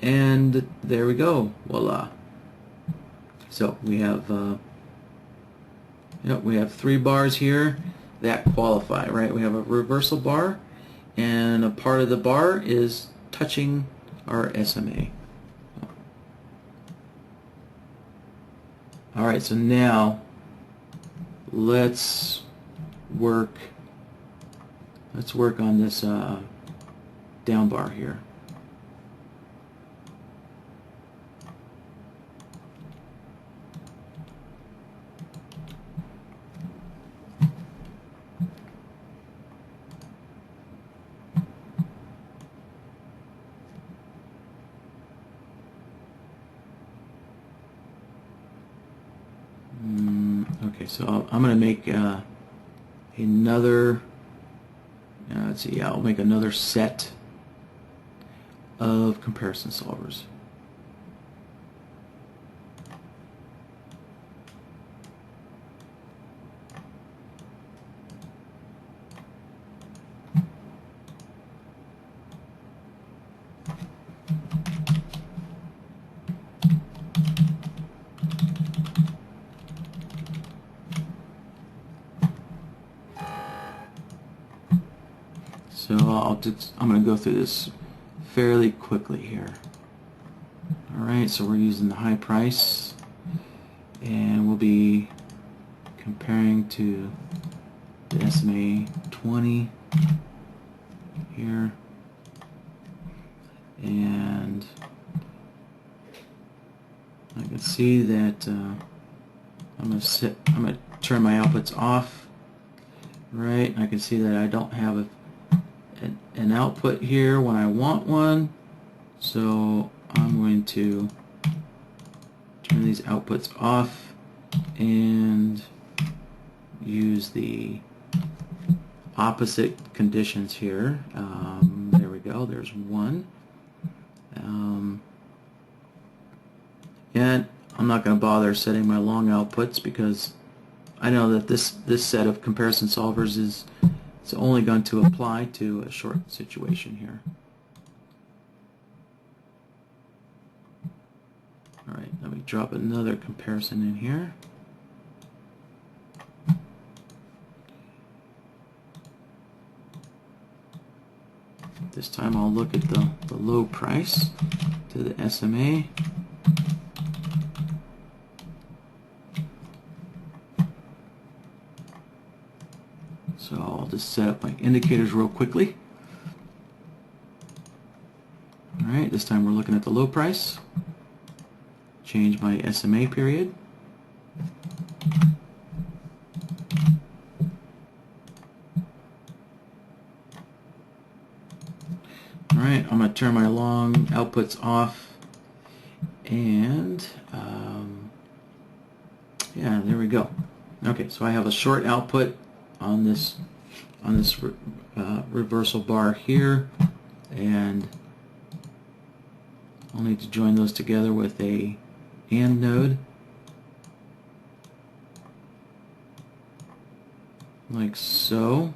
and there we go, voila. So we have we have 3 bars here that qualify, right? We have a reversal bar, and a part of the bar is touching our SMA. Alright, so now let's work on this down bar here. Okay, so I'm going to make another, let's see, yeah, I'll make another set of comparison solvers. So I'm going to go through this fairly quickly here. Alright, so we're using the high price, and we'll be comparing to the SMA 20 here, and I can see that I'm going to turn my outputs off. Right, I can see that I don't have an output here when I want one, so I'm going to turn these outputs off and use the opposite conditions here. There we go, there's one. And I'm not going to bother setting my long outputs because I know that this set of comparison solvers is only going to apply to a short situation here. Alright, let me drop another comparison in here. This time I'll look at the low price to the SMA. So I'll just set up my indicators real quickly. Alright, this time we're looking at the low price. Change my SMA period. Alright, I'm going to turn my long outputs off, and yeah, there we go. Okay, so I have a short output on this reversal bar here, and I'll need to join those together with a AND node, like so,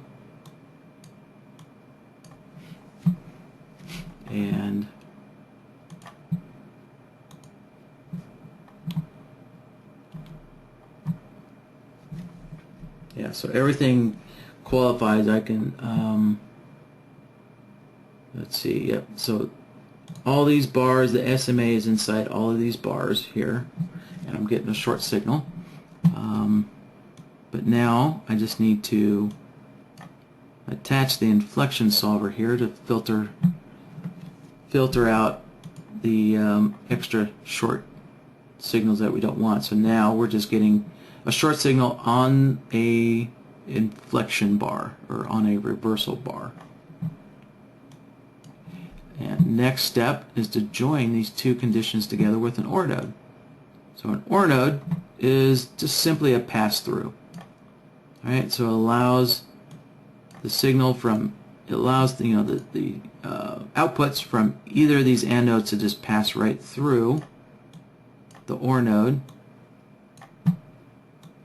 and yeah, so everything qualifies. I can let's see, yep, so all these bars, the SMA is inside all of these bars here, and I'm getting a short signal. But now I just need to attach the inflection solver here to filter out the extra short signals that we don't want. So now we're just getting a short signal on a inflection bar, or on a reversal bar. And next step is to join these two conditions together with an OR node. So an OR node is just simply a pass-through. Alright, so it allows the signal from, it allows the outputs from either of these AND nodes to just pass right through the OR node,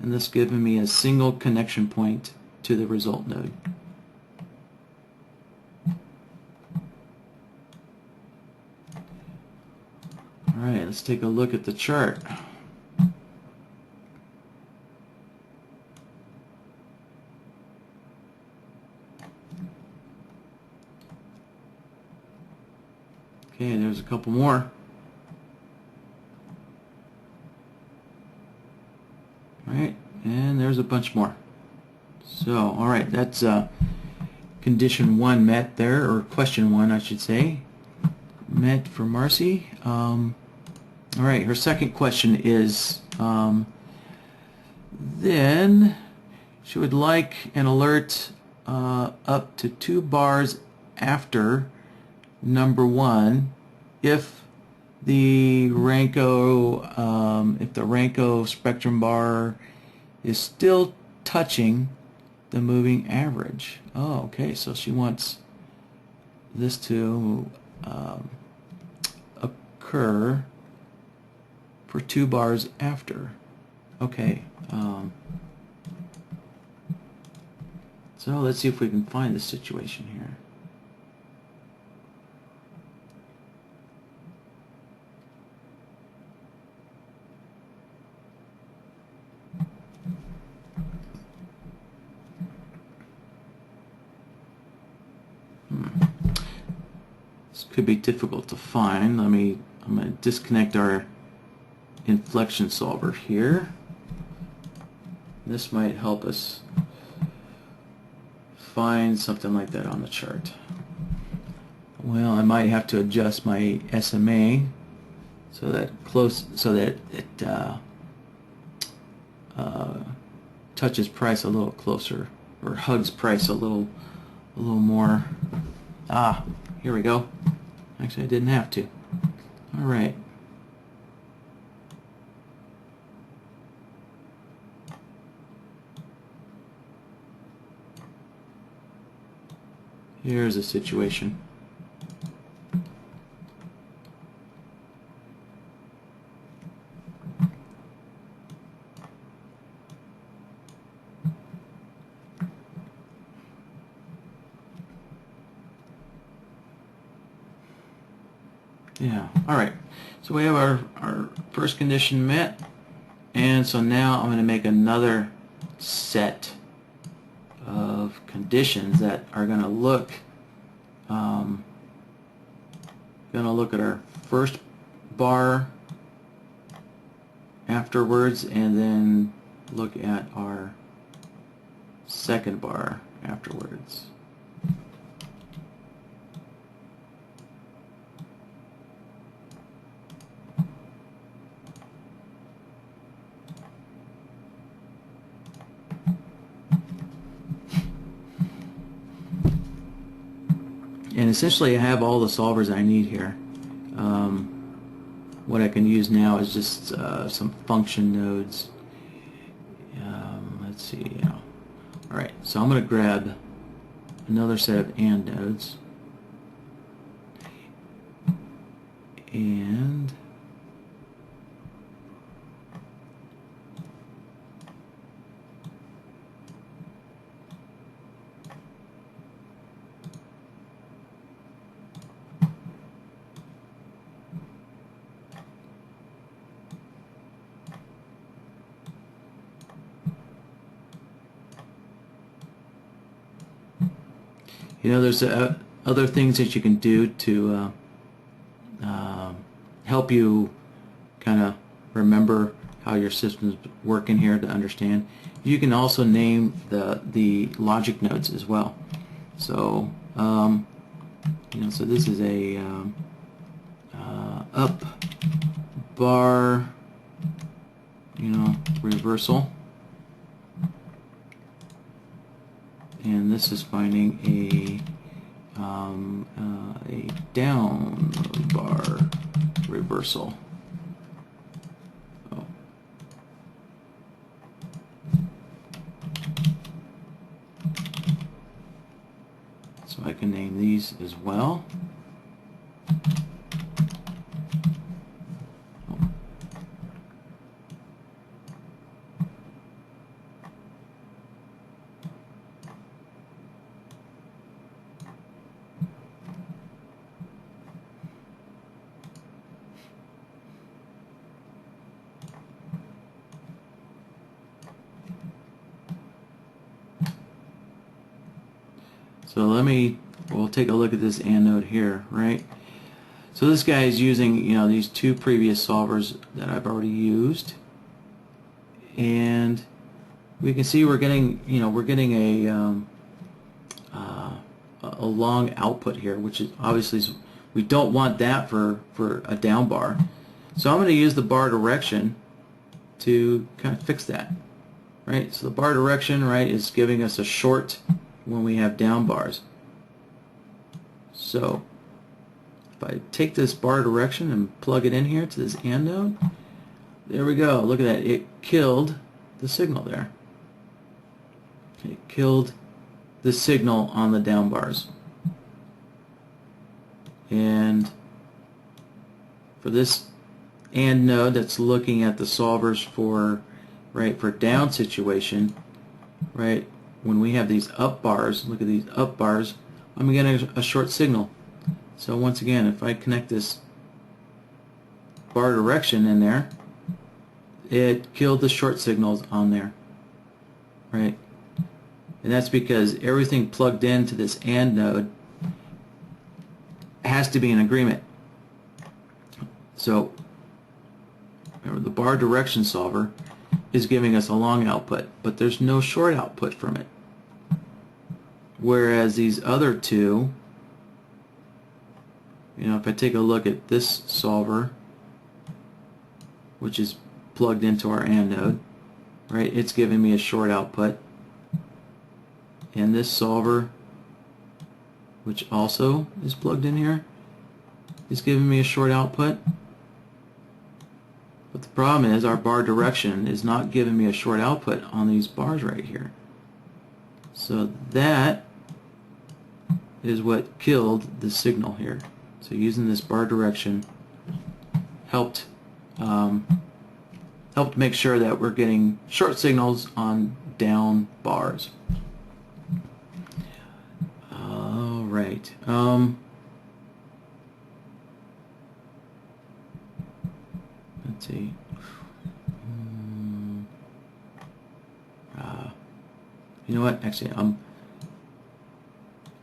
and this giving me a single connection point to the result node. Alright, let's take a look at the chart. Okay, there's a couple more. Alright, and there's a bunch more. So, alright, that's condition 1 met there, or question 1 I should say, met for Marcy. Alright, her second question is, then she would like an alert up to 2 bars after number 1 if the Ranko spectrum bar is still touching the moving average. Oh, okay, so she wants this to occur for 2 bars after. Okay, so let's see if we can find the situation here. This could be difficult to find. I'm going to disconnect our inflection solver here. This might help us find something like that on the chart. Well, I might have to adjust my SMA so that it touches price a little closer, or hugs price a little more. Ah, here we go. Actually, I didn't have to. All right. Here's a situation. Yeah, all right. So we have our first condition met, and so now I'm going to make another set of conditions that are going to look at our first bar afterwards, and then look at our second bar afterwards. And essentially I have all the solvers I need here. What I can use now is just some function nodes. Let's see. Alright, so I'm going to grab another set of AND nodes. And there's other things that you can do to help you kind of remember how your system's working here to understand. You can also name the logic nodes as well. So so this is a up bar reversal, and this is finding a down bar reversal. Oh. So I can name these as well. So we'll take a look at this AND node here, right? So this guy is using, these two previous solvers that I've already used, and we can see we're getting a long output here, which is obviously we don't want that for a down bar. So I'm going to use the bar direction to kind of fix that, right? So the bar direction, right, is giving us a short when we have down bars. So if I take this bar direction and plug it in here to this AND node, there we go. Look at that. It killed the signal there. It killed the signal on the down bars. And for this AND node that's looking at the solvers for for down situation, right? When we have these up bars, look at these up bars, I'm getting a short signal. So once again, if I connect this bar direction in there, it killed the short signals on there, right? And that's because everything plugged into this AND node has to be in agreement. So remember, the bar direction solver is giving us a long output, but there's no short output from it. Whereas these other two, if I take a look at this solver, which is plugged into our AND node, right, it's giving me a short output. And this solver, which also is plugged in here, is giving me a short output. But the problem is our bar direction is not giving me a short output on these bars right here. So that is what killed the signal here. So using this bar direction helped make sure that we're getting short signals on down bars. All right. Let's see. You know what? Actually, I'm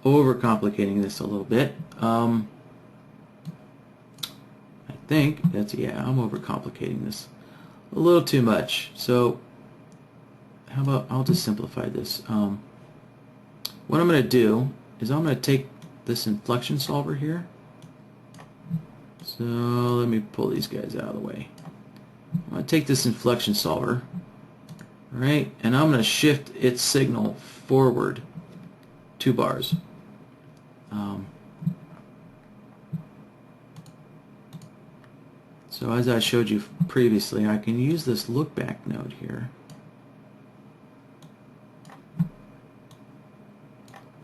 overcomplicating this a little bit. I think I'm overcomplicating this a little too much. So how about I'll just simplify this. What I'm going to do is I'm going to take this inflection solver here. So let me pull these guys out of the way. I'm going to take this inflection solver, right, and I'm going to shift its signal forward 2 bars. So as I showed you previously, I can use this lookback node here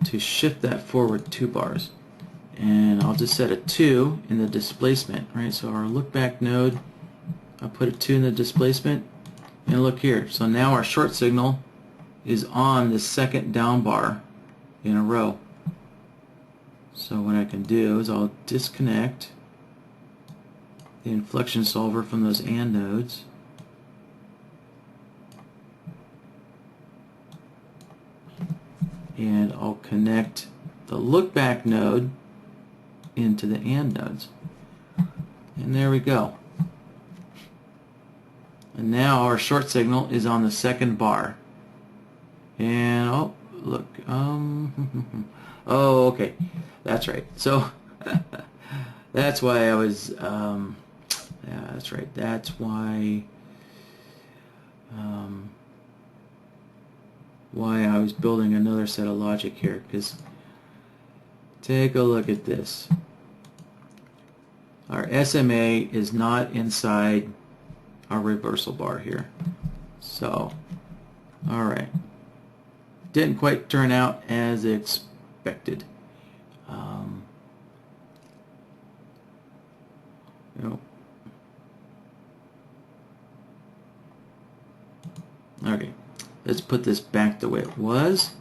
to shift that forward 2 bars. And I'll just set a 2 in the displacement, right? So our lookback node, I'll put a 2 in the displacement, and look here. So now our short signal is on the second down bar in a row. So what I can do is I'll disconnect the inflection solver from those AND nodes. And I'll connect the lookback node into the AND nodes. And there we go. And now our short signal is on the second bar. And oh, look. Oh, okay. That's right. So that's why I was yeah, that's right. That's why I was building another set of logic here, because take a look at this. Our SMA is not inside our reversal bar here. So, alright. Didn't quite turn out as expected. Nope. Okay, let's put this back the way it was.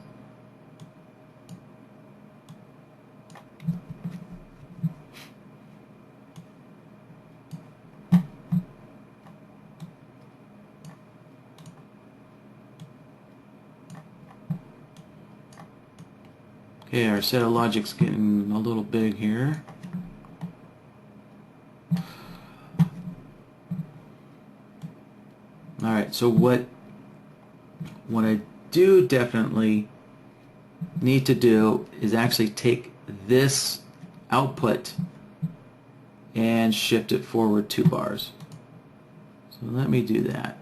Okay, our set of logic's getting a little big here. Alright, so what I do definitely need to do is actually take this output and shift it forward 2 bars. So let me do that.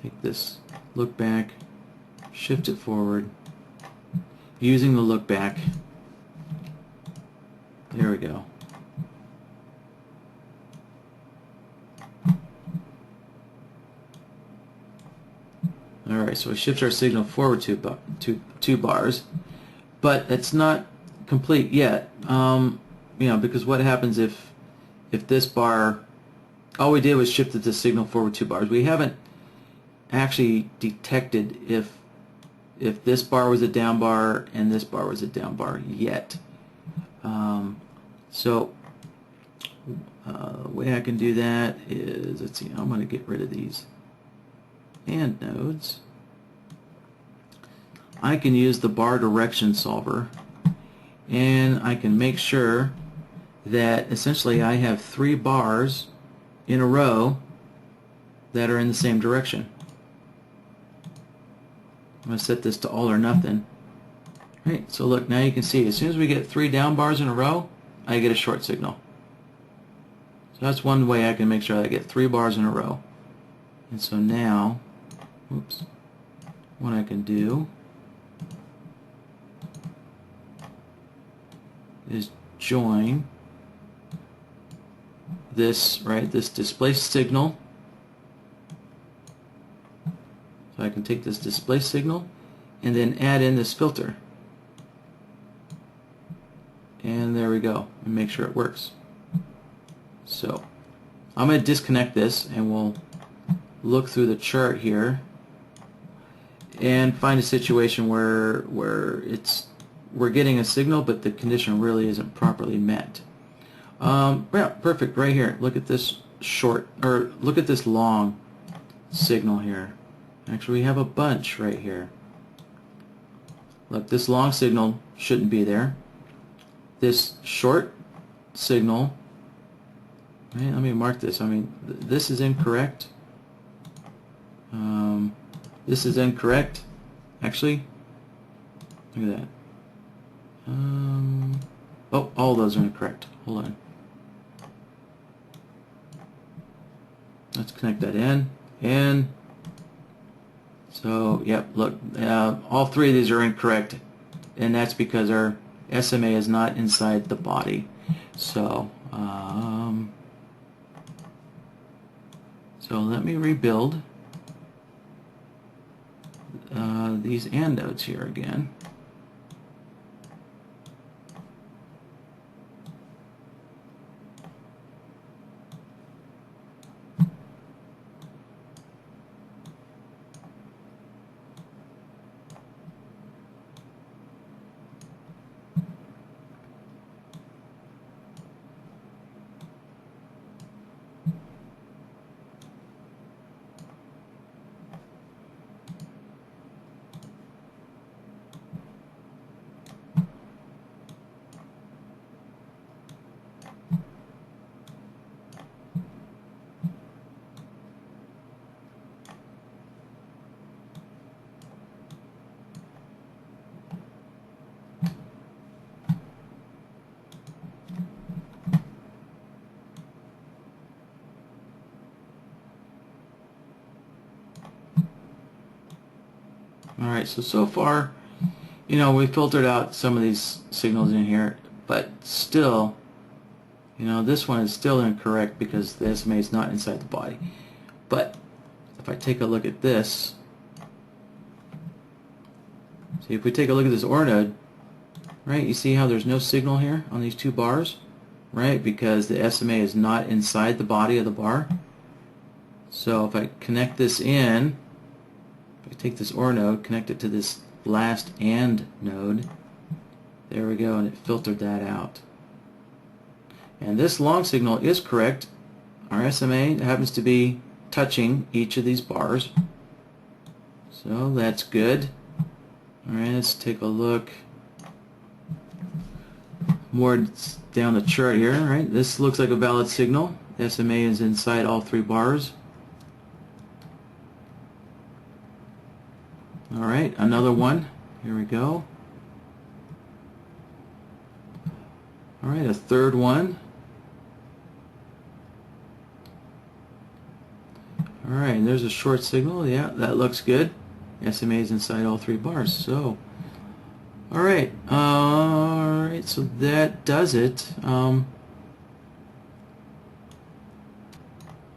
Take this look back, shift it forward, using the look back. There we go. Alright, so we shift our signal forward 2 bars, but it's not complete yet. You know, because what happens if if this bar, all we did was shifted the signal forward 2 bars. We haven't actually detected if this bar was a down bar and this bar was a down bar yet. The way I can do that is, let's see, I'm going to get rid of these and nodes. I can use the bar direction solver, and I can make sure that essentially I have 3 bars in a row that are in the same direction. I'm going to set this to all or nothing. Right, so look, now you can see as soon as we get 3 down bars in a row, I get a short signal. So that's one way I can make sure I get 3 bars in a row. And so now, oops, what I can do is join this, right, this display signal. So I can take this display signal and then add in this filter. And there we go, and make sure it works. So I'm going to disconnect this, and we'll look through the chart here and find a situation where we're getting a signal, but the condition really isn't properly met. Yeah, perfect. Right here. Look at this look at this long signal here. Actually, we have a bunch right here. Look, this long signal shouldn't be there. This short signal, right, let me mark this. I mean, this is incorrect. This is incorrect. Actually, look at that. Oh, all those are incorrect. Hold on. Let's connect that in. So, yep, look, all 3 of these are incorrect, and that's because our SMA is not inside the body. So, so let me rebuild these AND nodes here again. Alright, so far, you know, we filtered out some of these signals in here, but still, you know, this one is still incorrect because the SMA is not inside the body. But if I take a look at this, see, if we take a look at this OR node, right, you see how there's no signal here on these 2 bars, right, because the SMA is not inside the body of the bar. So if I connect this in, if I take this OR node, connect it to this last AND node, there we go, and it filtered that out. And this long signal is correct. Our SMA happens to be touching each of these bars, so that's good. Alright, let's take a look more down the chart here. Right, this looks like a valid signal. SMA is inside all 3 bars. Alright, another one. Here we go. Alright, a third one. Alright, and there's a short signal. Yeah, that looks good. SMA is inside all 3 bars. So, alright, so that does it.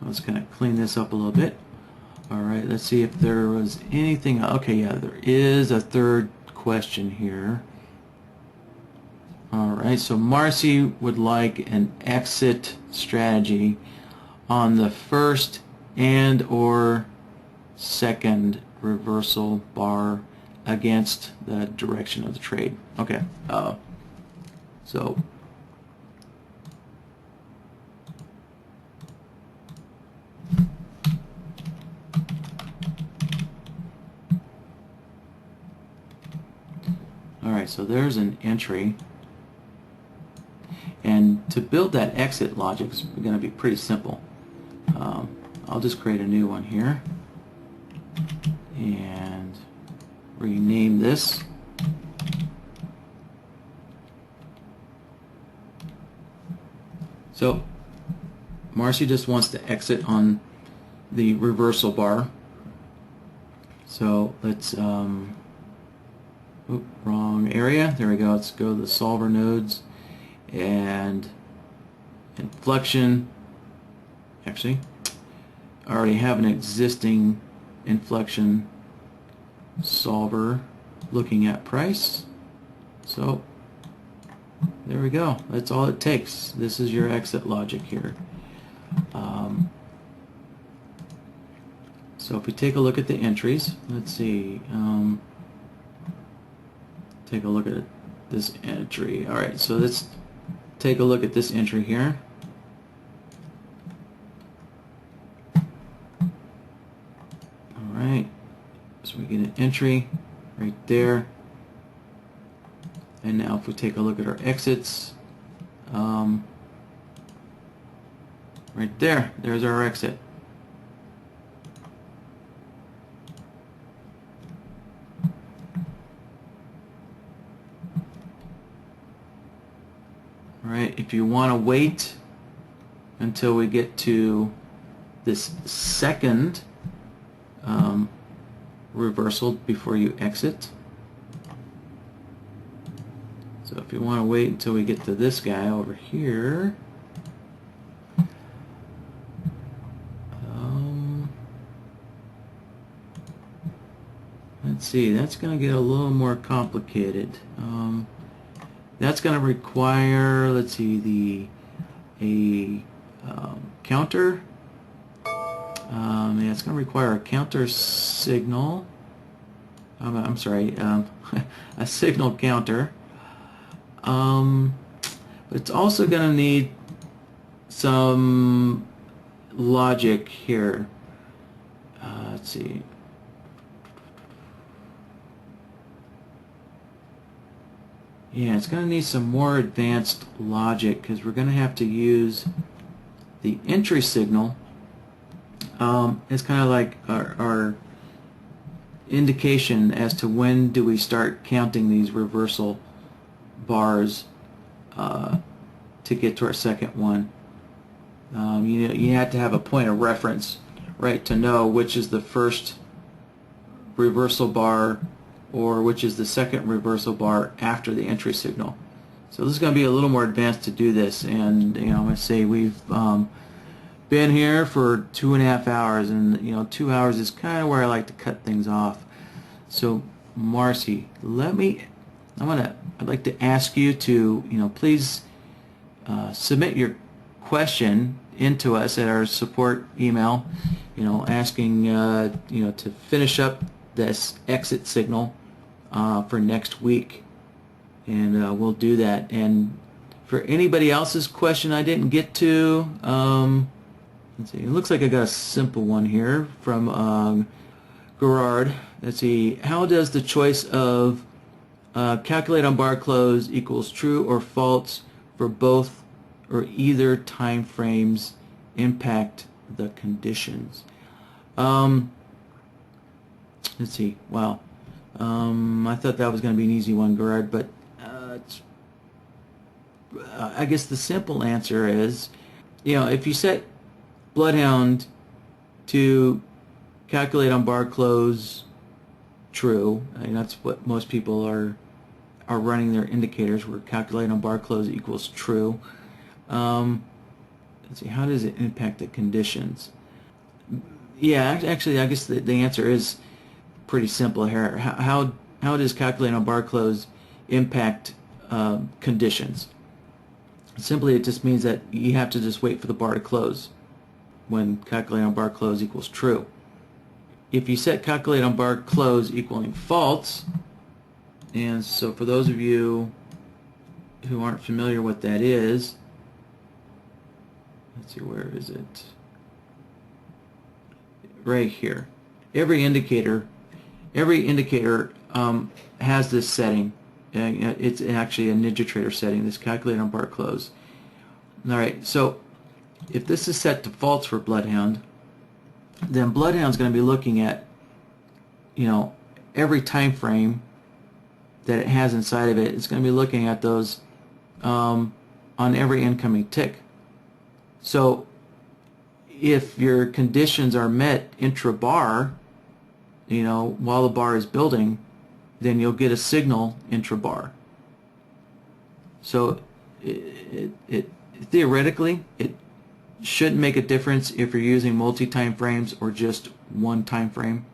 Let's kind of clean this up a little bit. Alright, let's see if there was anything. Okay, yeah, there is a third question here. Alright. right? So Marcy would like an exit strategy on the first and or second reversal bar against the direction of the trade. Okay. So alright, so there's an entry, and to build that exit logic is going to be pretty simple. I'll just create a new one here and rename this. So Marcy just wants to exit on the reversal bar. So let's wrong area. There we go. Let's go to the solver nodes and inflection. Actually, I already have an existing inflection solver looking at price. So there we go. That's all it takes. This is your exit logic here. So if we take a look at the entries, let's see. Take a look at this entry. All right, so let's take a look at this entry here. All right, so we get an entry right there. And now if we take a look at our exits, right there, there's our exit. Alright, if you want to wait until we get to this second reversal before you exit, so if you want to wait until we get to this guy over here, let's see, that's going to get a little more complicated. That's going to require, let's see, a counter. Yeah, it's going to require a counter signal. I'm sorry, a signal counter. But it's also going to need some logic here. Let's see. Yeah, it's going to need some more advanced logic because we're going to have to use the entry signal. It's kind of like our indication as to when do we start counting these reversal bars to get to our second one. You have to have a point of reference, right, to know which is the first reversal bar or which is the second reversal bar after the entry signal. So this is going to be a little more advanced to do this, and I'm going to say we've been here for 2.5 hours, and 2 hours is kind of where I like to cut things off. So Marcy, I'd like to ask you to please submit your question into us at our support email, asking to finish up this exit signal for next week, and we'll do that. And for anybody else's question I didn't get to, let's see, it looks like I got a simple one here from Gerard. Let's see, how does the choice of calculate on bar close equals true or false for both or either time frames impact the conditions? Let's see. Wow. I thought that was going to be an easy one, Gerard, but I guess the simple answer is, if you set BloodHound to calculate on bar close true, that's what most people are running their indicators, where calculate on bar close equals true. Let's see, how does it impact the conditions? Yeah, actually, I guess the answer is pretty simple here. How does calculate on bar close impact conditions? Simply, it just means that you have to just wait for the bar to close when calculate on bar close equals true. If you set calculate on bar close equaling false, and so for those of you who aren't familiar what that is, let's see, where is it? Right here. Every indicator has this setting. It's actually a NinjaTrader setting, this calculate on bar close. Alright, so if this is set to false for BloodHound, then BloodHound's going to be looking at, every time frame that it has inside of it. It's going to be looking at those on every incoming tick. So if your conditions are met intra-bar, while the bar is building, then you'll get a signal intra-bar. So it theoretically, it shouldn't make a difference if you're using multi-time frames or just one time frame.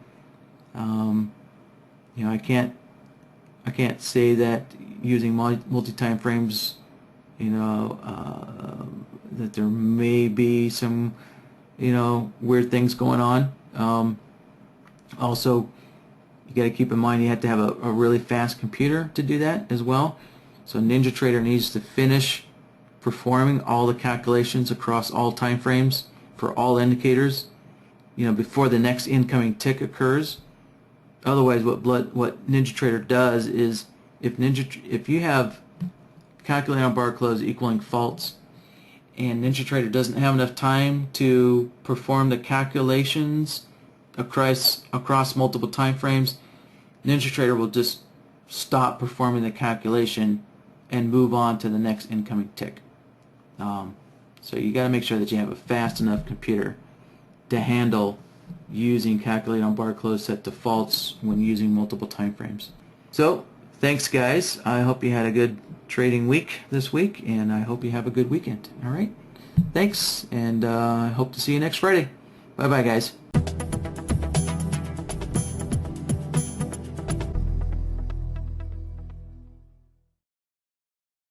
I can't say that using multi-time frames, that there may be some, weird things going on. Also, you got to keep in mind you have to have a really fast computer to do that as well. So NinjaTrader needs to finish performing all the calculations across all time frames for all indicators, before the next incoming tick occurs. Otherwise, what NinjaTrader does is, if you have calculate on bar close equaling false, and NinjaTrader doesn't have enough time to perform the calculations across multiple time frames, NinjaTrader will just stop performing the calculation and move on to the next incoming tick. So you got to make sure that you have a fast enough computer to handle using calculate on bar close set to false when using multiple time frames. So thanks, guys. I hope you had a good trading week this week, and I hope you have a good weekend. All right, thanks, and I hope to see you next Friday. Bye bye, guys.